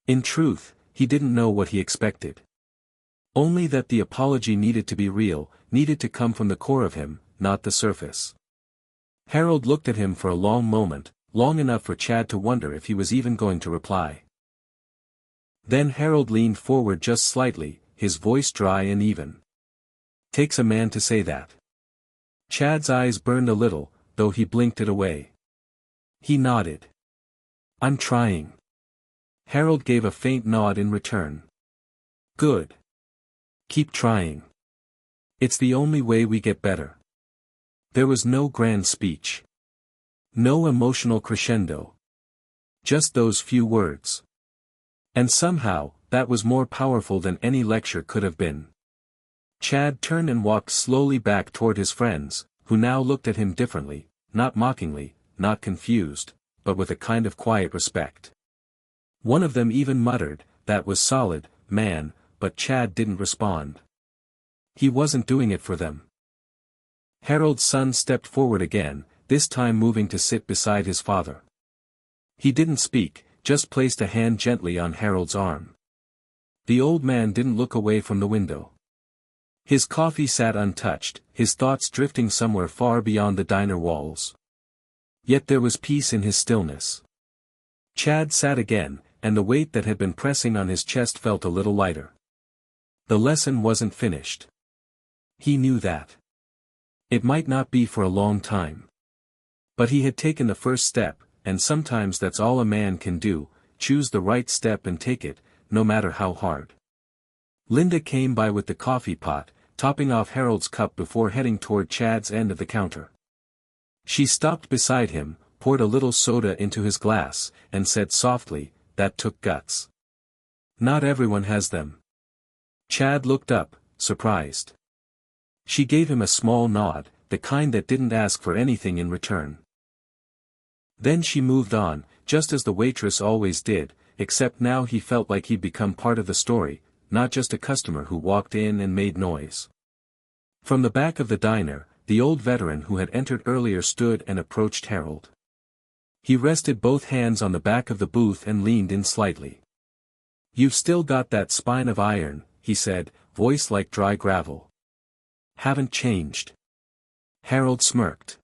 In truth, he didn't know what he expected. Only that the apology needed to be real, needed to come from the core of him, not the surface. Harold looked at him for a long moment, long enough for Chad to wonder if he was even going to reply. Then Harold leaned forward just slightly, his voice dry and even. "Takes a man to say that." Chad's eyes burned a little, though he blinked it away. He nodded. "I'm trying." Harold gave a faint nod in return. "Good. Keep trying. It's the only way we get better." There was no grand speech. No emotional crescendo. Just those few words. And somehow, that was more powerful than any lecture could have been. Chad turned and walked slowly back toward his friends, who now looked at him differently, not mockingly, not confused, but with a kind of quiet respect. One of them even muttered, "That was solid, man," but Chad didn't respond. He wasn't doing it for them. Harold's son stepped forward again, this time moving to sit beside his father. He didn't speak, just placed a hand gently on Harold's arm. The old man didn't look away from the window. His coffee sat untouched, his thoughts drifting somewhere far beyond the diner walls. Yet there was peace in his stillness. Chad sat again, and the weight that had been pressing on his chest felt a little lighter. The lesson wasn't finished. He knew that. It might not be for a long time. But he had taken the first step, and sometimes that's all a man can do, choose the right step and take it, no matter how hard. Linda came by with the coffee pot, topping off Harold's cup before heading toward Chad's end of the counter. She stopped beside him, poured a little soda into his glass, and said softly, "That took guts. Not everyone has them." Chad looked up, surprised. She gave him a small nod, the kind that didn't ask for anything in return. Then she moved on, just as the waitress always did, except now he felt like he'd become part of the story, not just a customer who walked in and made noise. From the back of the diner, the old veteran who had entered earlier stood and approached Harold. He rested both hands on the back of the booth and leaned in slightly. "You've still got that spine of iron," he said, voice like dry gravel. "Haven't changed." Harold smirked.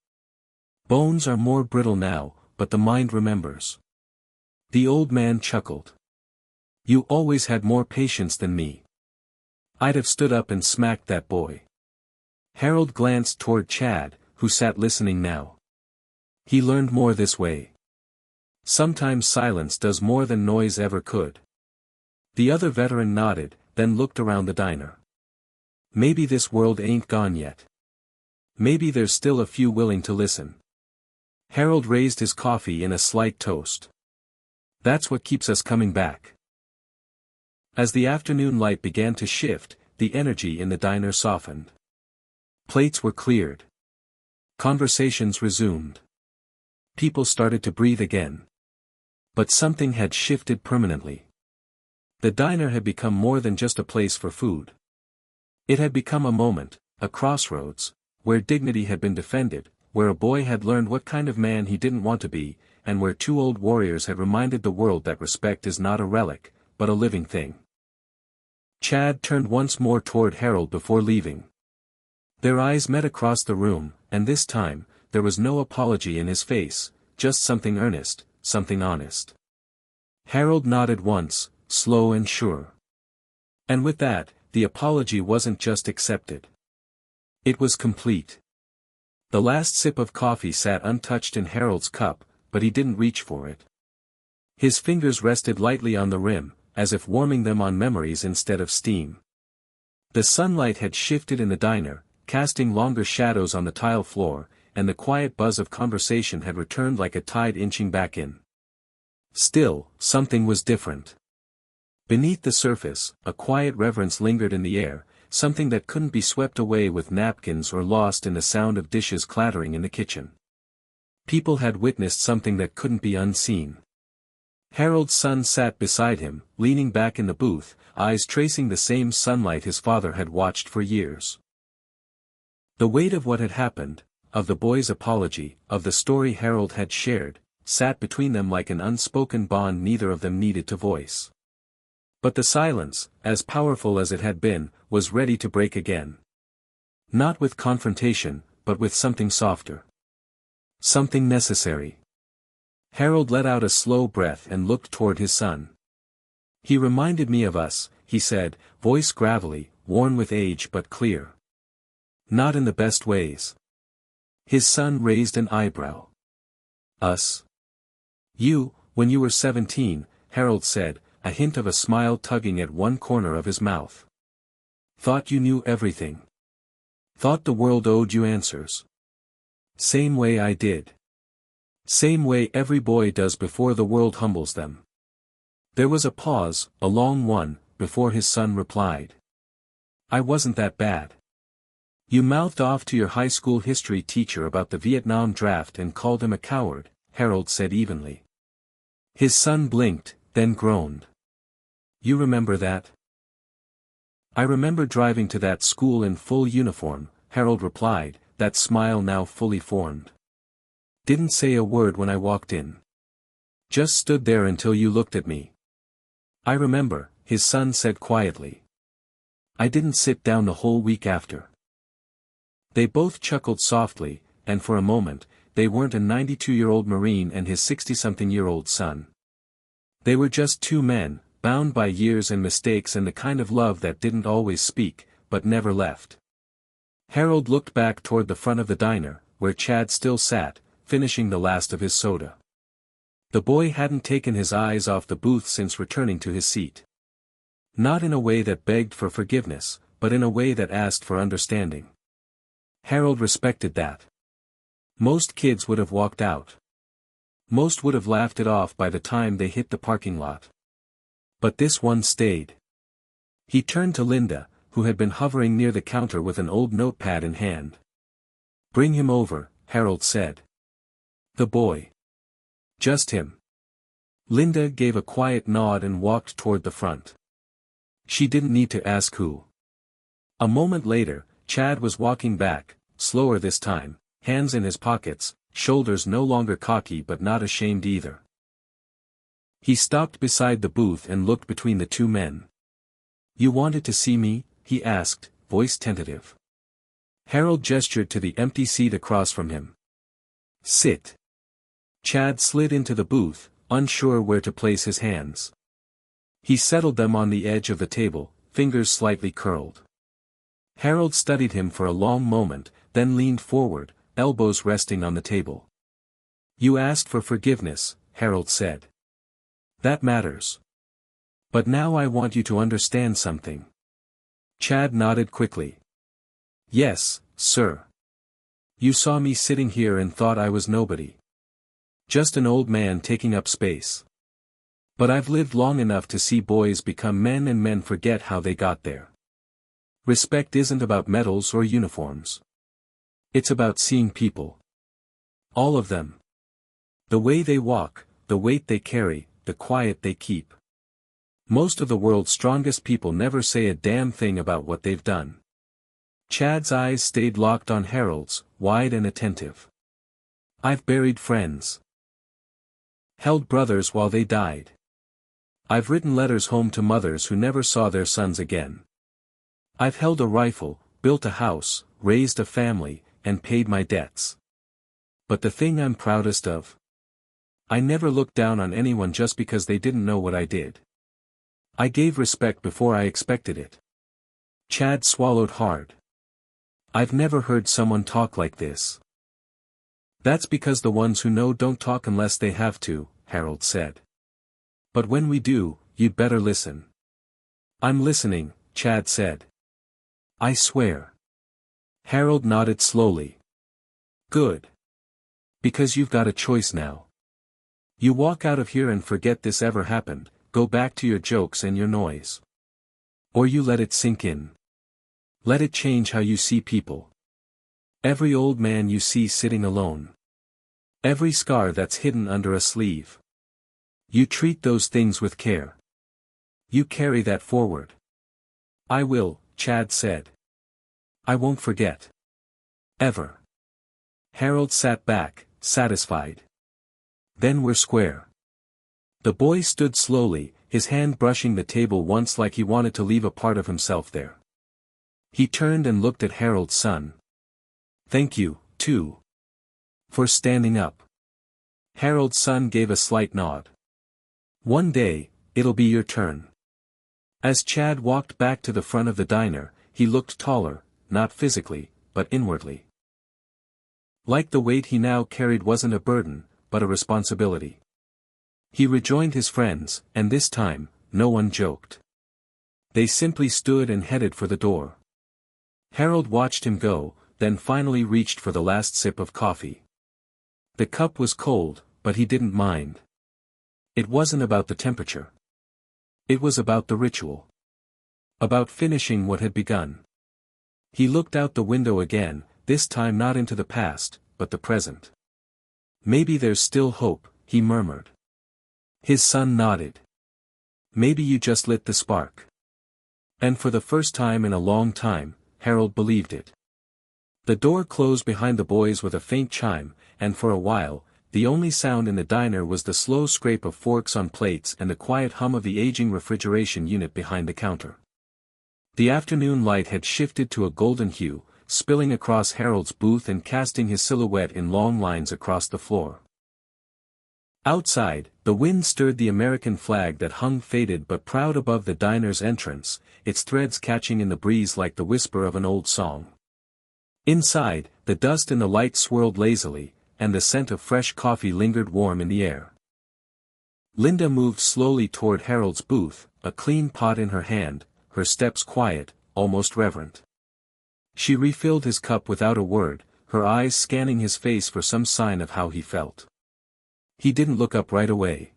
"Bones are more brittle now, but the mind remembers." The old man chuckled. "You always had more patience than me. I'd have stood up and smacked that boy." Harold glanced toward Chad, who sat listening now. He learned more this way. Sometimes silence does more than noise ever could. The other veteran nodded, then looked around the diner. Maybe this world ain't gone yet. Maybe there's still a few willing to listen. Harold raised his coffee in a slight toast. "That's what keeps us coming back." As the afternoon light began to shift, the energy in the diner softened. Plates were cleared. Conversations resumed. People started to breathe again. But something had shifted permanently. The diner had become more than just a place for food. It had become a moment, a crossroads, where dignity had been defended, where a boy had learned what kind of man he didn't want to be, and where two old warriors had reminded the world that respect is not a relic, but a living thing. Chad turned once more toward Harold before leaving. Their eyes met across the room, and this time, there was no apology in his face, just something earnest, something honest. Harold nodded once, slow and sure. And with that, the apology wasn't just accepted. It was complete. The last sip of coffee sat untouched in Harold's cup, but he didn't reach for it. His fingers rested lightly on the rim, as if warming them on memories instead of steam. The sunlight had shifted in the diner, casting longer shadows on the tile floor, and the quiet buzz of conversation had returned like a tide inching back in. Still, something was different. Beneath the surface, a quiet reverence lingered in the air, something that couldn't be swept away with napkins or lost in the sound of dishes clattering in the kitchen. People had witnessed something that couldn't be unseen. Harold's son sat beside him, leaning back in the booth, eyes tracing the same sunlight his father had watched for years. The weight of what had happened, of the boy's apology, of the story Harold had shared, sat between them like an unspoken bond neither of them needed to voice. But the silence, as powerful as it had been, was ready to break again. Not with confrontation, but with something softer. Something necessary. Harold let out a slow breath and looked toward his son. He reminded me of us, he said, voice gravelly, worn with age but clear. Not in the best ways. His son raised an eyebrow. Us? You, when you were 17, Harold said, a hint of a smile tugging at one corner of his mouth. Thought you knew everything. Thought the world owed you answers. Same way I did. Same way every boy does before the world humbles them. There was a pause, a long one, before his son replied. I wasn't that bad. You mouthed off to your high school history teacher about the Vietnam draft and called him a coward, Harold said evenly. His son blinked, then groaned. You remember that? I remember driving to that school in full uniform, Harold replied, that smile now fully formed. Didn't say a word when I walked in. Just stood there until you looked at me. I remember, his son said quietly. I didn't sit down the whole week after. They both chuckled softly, and for a moment, they weren't a 92-year-old Marine and his 60-something-year-old son. They were just two men, bound by years and mistakes and the kind of love that didn't always speak, but never left. Harold looked back toward the front of the diner, where Chad still sat, finishing the last of his soda. The boy hadn't taken his eyes off the booth since returning to his seat. Not in a way that begged for forgiveness, but in a way that asked for understanding. Harold respected that. Most kids would have walked out. Most would have laughed it off by the time they hit the parking lot. But this one stayed. He turned to Linda, who had been hovering near the counter with an old notepad in hand. Bring him over, Harold said. The boy. Just him. Linda gave a quiet nod and walked toward the front. She didn't need to ask who. A moment later, Chad was walking back, slower this time, hands in his pockets, shoulders no longer cocky but not ashamed either. He stopped beside the booth and looked between the two men. You wanted to see me? He asked, voice tentative. Harold gestured to the empty seat across from him. Sit. Chad slid into the booth, unsure where to place his hands. He settled them on the edge of the table, fingers slightly curled. Harold studied him for a long moment, then leaned forward, elbows resting on the table. You asked for forgiveness, Harold said. That matters. But now I want you to understand something. Chad nodded quickly. Yes, sir. You saw me sitting here and thought I was nobody. Just an old man taking up space. But I've lived long enough to see boys become men and men forget how they got there. Respect isn't about medals or uniforms. It's about seeing people. All of them. The way they walk, the weight they carry, the quiet they keep. Most of the world's strongest people never say a damn thing about what they've done. Chad's eyes stayed locked on Harold's, wide and attentive. I've buried friends. Held brothers while they died. I've written letters home to mothers who never saw their sons again. I've held a rifle, built a house, raised a family, and paid my debts. But the thing I'm proudest of? I never looked down on anyone just because they didn't know what I did. I gave respect before I expected it. Chad swallowed hard. I've never heard someone talk like this. That's because the ones who know don't talk unless they have to, Harold said. But when we do, you'd better listen. I'm listening, Chad said. I swear. Harold nodded slowly. Good. Because you've got a choice now. You walk out of here and forget this ever happened, go back to your jokes and your noise. Or you let it sink in. Let it change how you see people. Every old man you see sitting alone. Every scar that's hidden under a sleeve. You treat those things with care. You carry that forward. I will, Chad said. I won't forget. Ever. Harold sat back, satisfied. Then we're square. The boy stood slowly, his hand brushing the table once like he wanted to leave a part of himself there. He turned and looked at Harold's son. Thank you, too. For standing up. Harold's son gave a slight nod. One day, it'll be your turn. As Chad walked back to the front of the diner, he looked taller, not physically, but inwardly. Like the weight he now carried wasn't a burden, but a responsibility. He rejoined his friends, and this time, no one joked. They simply stood and headed for the door. Harold watched him go, then finally reached for the last sip of coffee. The cup was cold, but he didn't mind. It wasn't about the temperature. It was about the ritual. About finishing what had begun. He looked out the window again, this time not into the past, but the present. Maybe there's still hope, he murmured. His son nodded. Maybe you just lit the spark. And for the first time in a long time, Harold believed it. The door closed behind the boys with a faint chime, and for a while, the only sound in the diner was the slow scrape of forks on plates and the quiet hum of the aging refrigeration unit behind the counter. The afternoon light had shifted to a golden hue, spilling across Harold's booth and casting his silhouette in long lines across the floor. Outside, the wind stirred the American flag that hung faded but proud above the diner's entrance, its threads catching in the breeze like the whisper of an old song. Inside, the dust in the light swirled lazily, and the scent of fresh coffee lingered warm in the air. Linda moved slowly toward Harold's booth, a clean pot in her hand, her steps quiet, almost reverent. She refilled his cup without a word, her eyes scanning his face for some sign of how he felt. He didn't look up right away.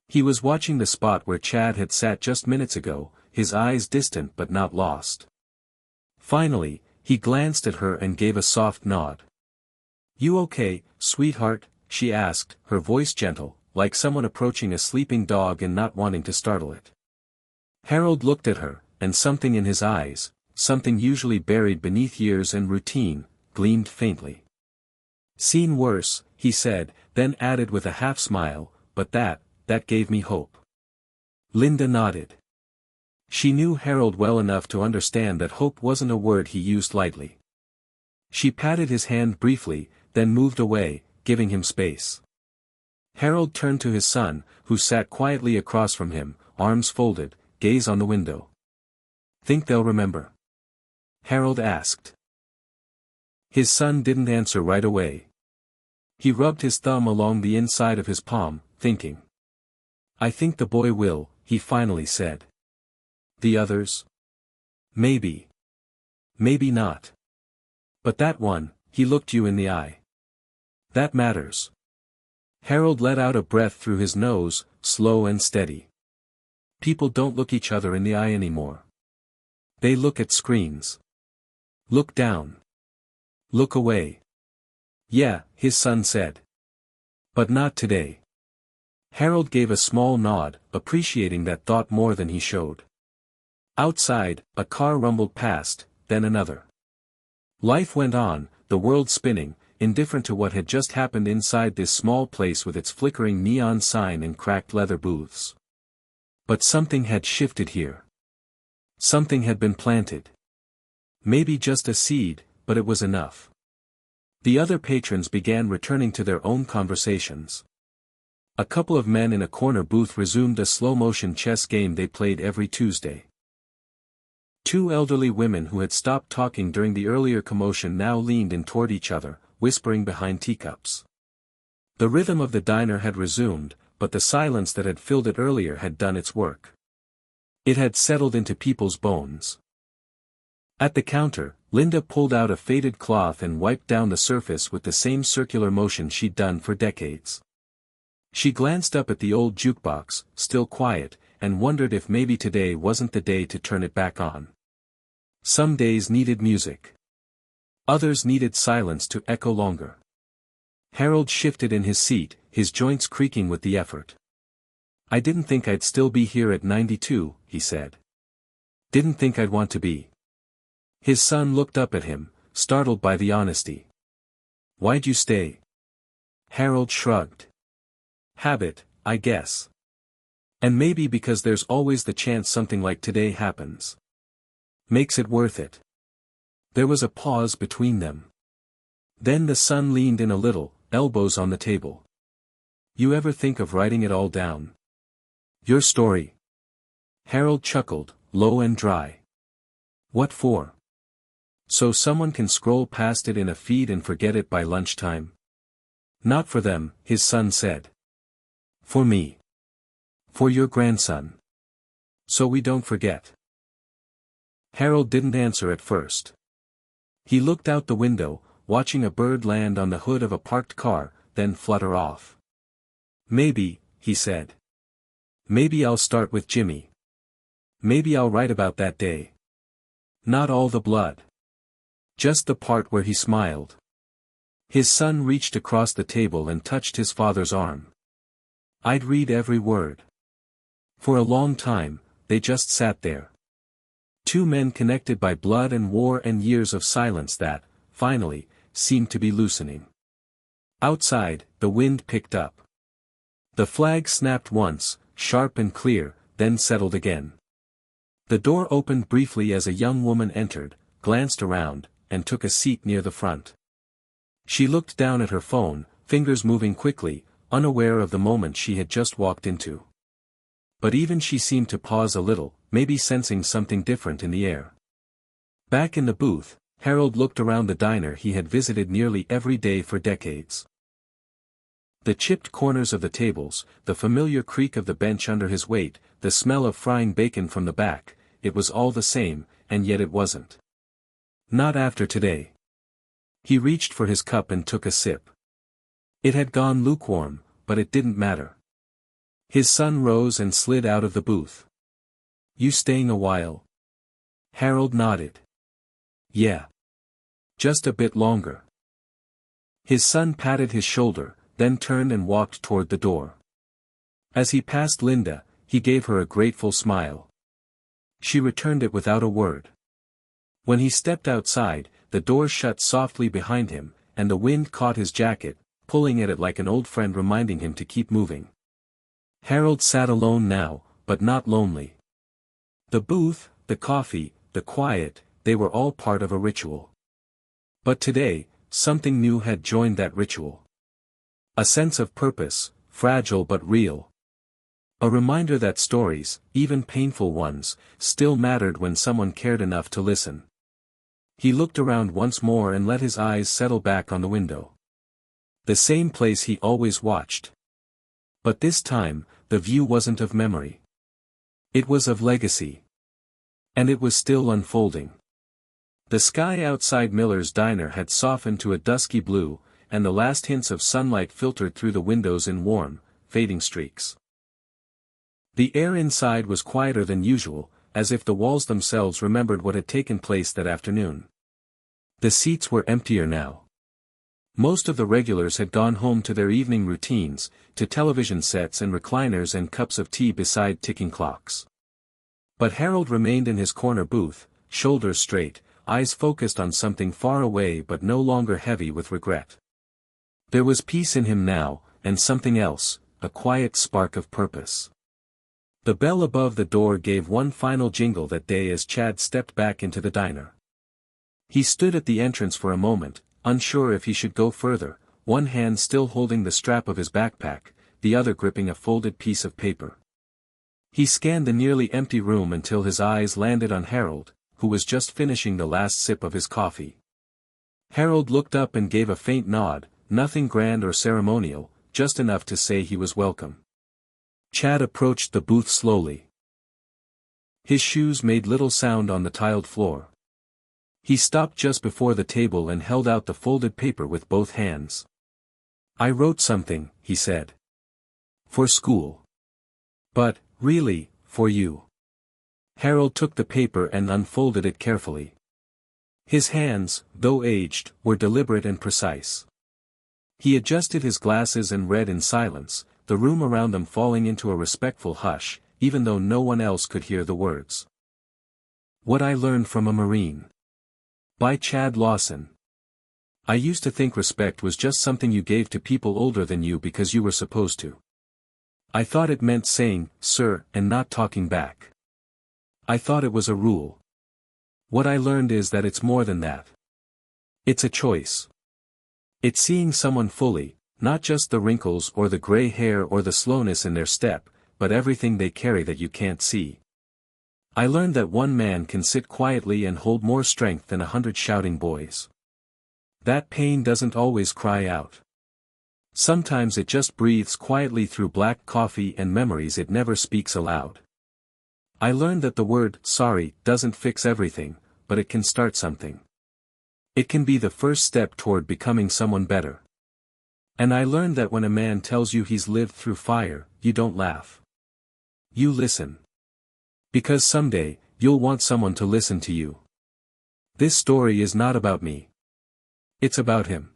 He was watching the spot where Chad had sat just minutes ago, his eyes distant but not lost. Finally, he glanced at her and gave a soft nod. "You okay, sweetheart?" she asked, her voice gentle, like someone approaching a sleeping dog and not wanting to startle it. Harold looked at her, and something in his eyes, something usually buried beneath years and routine, gleamed faintly. "Seen worse," he said, then added with a half-smile, "but that gave me hope." Linda nodded. She knew Harold well enough to understand that hope wasn't a word he used lightly. She patted his hand briefly, then moved away, giving him space. Harold turned to his son, who sat quietly across from him, arms folded, gaze on the window. "Think they'll remember?" Harold asked. His son didn't answer right away. He rubbed his thumb along the inside of his palm, thinking. "I think the boy will," he finally said. "The others? Maybe. Maybe not. But that one," he looked you in the eye. "That matters." Harold let out a breath through his nose, slow and steady. People don't look each other in the eye anymore. They look at screens. Look down. Look away. "Yeah," his son said. "But not today." Harold gave a small nod, appreciating that thought more than he showed. Outside, a car rumbled past, then another. Life went on, the world spinning, indifferent to what had just happened inside this small place with its flickering neon sign and cracked leather booths. But something had shifted here. Something had been planted. Maybe just a seed, but it was enough. The other patrons began returning to their own conversations. A couple of men in a corner booth resumed a slow-motion chess game they played every Tuesday. Two elderly women who had stopped talking during the earlier commotion now leaned in toward each other, whispering behind teacups. The rhythm of the diner had resumed, but the silence that had filled it earlier had done its work. It had settled into people's bones. At the counter, Linda pulled out a faded cloth and wiped down the surface with the same circular motion she'd done for decades. She glanced up at the old jukebox, still quiet, and wondered if maybe today wasn't the day to turn it back on. Some days needed music. Others needed silence to echo longer. Harold shifted in his seat, his joints creaking with the effort. "I didn't think I'd still be here at 92, he said. "Didn't think I'd want to be." His son looked up at him, startled by the honesty. "Why'd you stay?" Harold shrugged. "Habit, I guess. And maybe because there's always the chance something like today happens. Makes it worth it." There was a pause between them. Then the son leaned in a little, elbows on the table. You ever think of writing it all down? Your story? Harold chuckled, low and dry. What for? So someone can scroll past it in a feed and forget it by lunchtime? Not for them, his son said. For me. For your grandson. So we don't forget. Harold didn't answer at first. He looked out the window, watching a bird land on the hood of a parked car, then flutter off. Maybe, he said. Maybe I'll start with Jimmy. Maybe I'll write about that day. Not all the blood. Just the part where he smiled. His son reached across the table and touched his father's arm. I'd read every word. For a long time, they just sat there. Two men connected by blood and war and years of silence that, finally, seemed to be loosening. Outside, the wind picked up. The flag snapped once, sharp and clear, then settled again. The door opened briefly as a young woman entered, glanced around, and took a seat near the front. She looked down at her phone, fingers moving quickly, unaware of the moment she had just walked into. But even she seemed to pause a little, maybe sensing something different in the air. Back in the booth, Harold looked around the diner he had visited nearly every day for decades. The chipped corners of the tables, the familiar creak of the bench under his weight, the smell of frying bacon from the back, it was all the same, and yet it wasn't. Not after today. He reached for his cup and took a sip. It had gone lukewarm, but it didn't matter. His son rose and slid out of the booth. You staying a while? Harold nodded. Yeah. Just a bit longer. His son patted his shoulder, then turned and walked toward the door. As he passed Linda, he gave her a grateful smile. She returned it without a word. When he stepped outside, the door shut softly behind him, and the wind caught his jacket, pulling at it like an old friend reminding him to keep moving. Harold sat alone now, but not lonely. The booth, the coffee, the quiet, they were all part of a ritual. But today, something new had joined that ritual. A sense of purpose, fragile but real. A reminder that stories, even painful ones, still mattered when someone cared enough to listen. He looked around once more and let his eyes settle back on the window. The same place he always watched. But this time, the view wasn't of memory. It was of legacy. And it was still unfolding. The sky outside Miller's diner had softened to a dusky blue, and the last hints of sunlight filtered through the windows in warm, fading streaks. The air inside was quieter than usual, as if the walls themselves remembered what had taken place that afternoon. The seats were emptier now. Most of the regulars had gone home to their evening routines, to television sets and recliners and cups of tea beside ticking clocks. But Harold remained in his corner booth, shoulders straight, eyes focused on something far away but no longer heavy with regret. There was peace in him now, and something else, a quiet spark of purpose. The bell above the door gave one final jingle that day as Chad stepped back into the diner. He stood at the entrance for a moment, unsure if he should go further, one hand still holding the strap of his backpack, the other gripping a folded piece of paper. He scanned the nearly empty room until his eyes landed on Harold, who was just finishing the last sip of his coffee. Harold looked up and gave a faint nod, nothing grand or ceremonial, just enough to say he was welcome. Chad approached the booth slowly. His shoes made little sound on the tiled floor. He stopped just before the table and held out the folded paper with both hands. I wrote something, he said. For school. But, really, for you. Harold took the paper and unfolded it carefully. His hands, though aged, were deliberate and precise. He adjusted his glasses and read in silence, the room around them falling into a respectful hush, even though no one else could hear the words. What I Learned from a Marine. By Chad Lawson. I used to think respect was just something you gave to people older than you because you were supposed to. I thought it meant saying, sir, and not talking back. I thought it was a rule. What I learned is that it's more than that. It's a choice. It's seeing someone fully, Not just the wrinkles or the gray hair or the slowness in their step, but everything they carry that you can't see. I learned that one man can sit quietly and hold more strength than 100 shouting boys. That pain doesn't always cry out. Sometimes it just breathes quietly through black coffee and memories it never speaks aloud. I learned that the word sorry doesn't fix everything, but it can start something. It can be the first step toward becoming someone better. And I learned that when a man tells you he's lived through fire, you don't laugh. You listen. Because someday, you'll want someone to listen to you. This story is not about me. It's about him.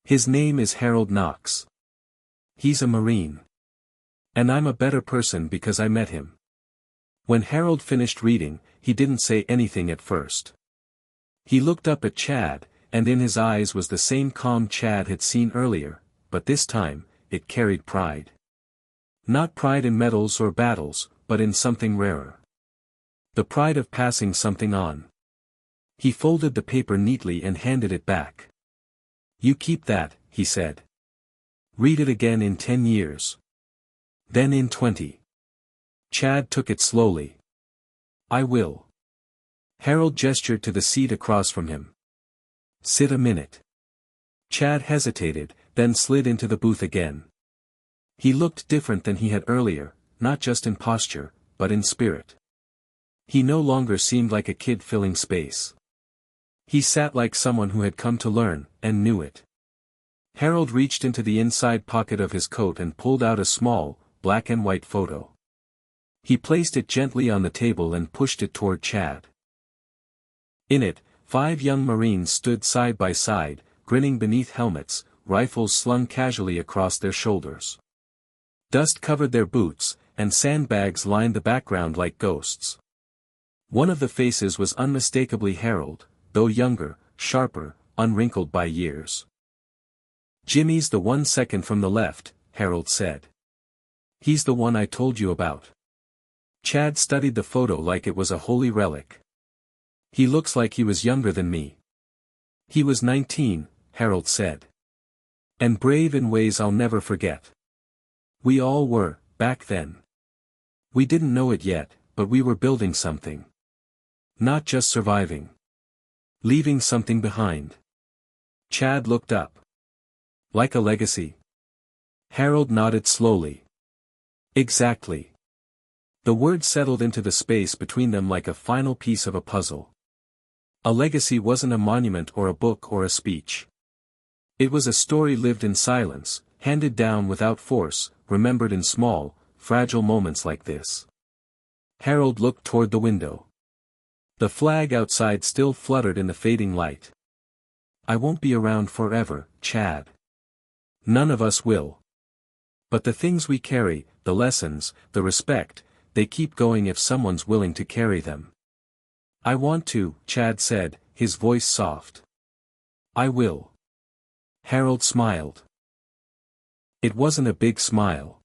His name is Harold Knox. He's a Marine. And I'm a better person because I met him. When Harold finished reading, he didn't say anything at first. He looked up at Chad, and in his eyes was the same calm Chad had seen earlier, but this time, it carried pride. Not pride in medals or battles, but in something rarer. The pride of passing something on. He folded the paper neatly and handed it back. You keep that, he said. Read it again in 10 years. Then in 20. Chad took it slowly. I will. Harold gestured to the seat across from him. Sit a minute. Chad hesitated, then slid into the booth again. He looked different than he had earlier, not just in posture, but in spirit. He no longer seemed like a kid filling space. He sat like someone who had come to learn, and knew it. Harold reached into the inside pocket of his coat and pulled out a small, black and white photo. He placed it gently on the table and pushed it toward Chad. In it, 5 young Marines stood side by side, grinning beneath helmets, rifles slung casually across their shoulders. Dust covered their boots, and sandbags lined the background like ghosts. One of the faces was unmistakably Harold, though younger, sharper, unwrinkled by years. Jimmy's the one second from the left, Harold said. He's the one I told you about. Chad studied the photo like it was a holy relic. He looks like he was younger than me. He was 19, Harold said. And brave in ways I'll never forget. We all were, back then. We didn't know it yet, but we were building something. Not just surviving. Leaving something behind. Chad looked up. Like a legacy? Harold nodded slowly. Exactly. The word settled into the space between them like a final piece of a puzzle. A legacy wasn't a monument or a book or a speech. It was a story lived in silence, handed down without force, remembered in small, fragile moments like this. Harold looked toward the window. The flag outside still fluttered in the fading light. I won't be around forever, Chad. None of us will. But the things we carry, the lessons, the respect, they keep going if someone's willing to carry them. I want to, Chad said, his voice soft. I will. Harold smiled. It wasn't a big smile.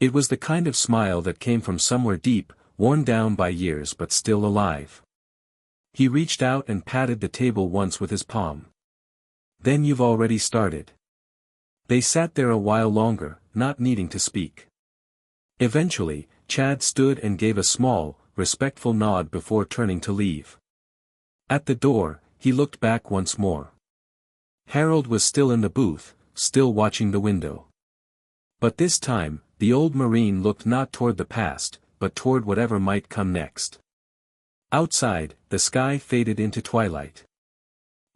It was the kind of smile that came from somewhere deep, worn down by years but still alive. He reached out and patted the table once with his palm. Then you've already started. They sat there a while longer, not needing to speak. Eventually, Chad stood and gave a small, respectful nod before turning to leave. At the door, he looked back once more. Harold was still in the booth, still watching the window. But this time, the old Marine looked not toward the past, but toward whatever might come next. Outside, the sky faded into twilight.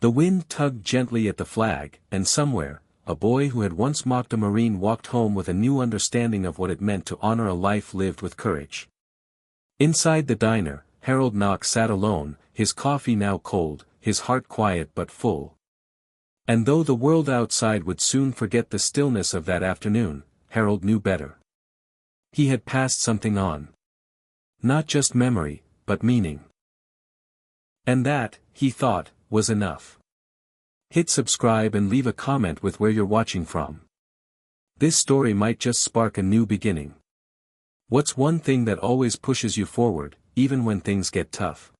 The wind tugged gently at the flag, and somewhere, a boy who had once mocked a Marine walked home with a new understanding of what it meant to honor a life lived with courage. Inside the diner, Harold Knox sat alone, his coffee now cold, his heart quiet but full. And though the world outside would soon forget the stillness of that afternoon, Harold knew better. He had passed something on. Not just memory, but meaning. And that, he thought, was enough. Hit subscribe and leave a comment with where you're watching from. This story might just spark a new beginning. What's one thing that always pushes you forward, even when things get tough?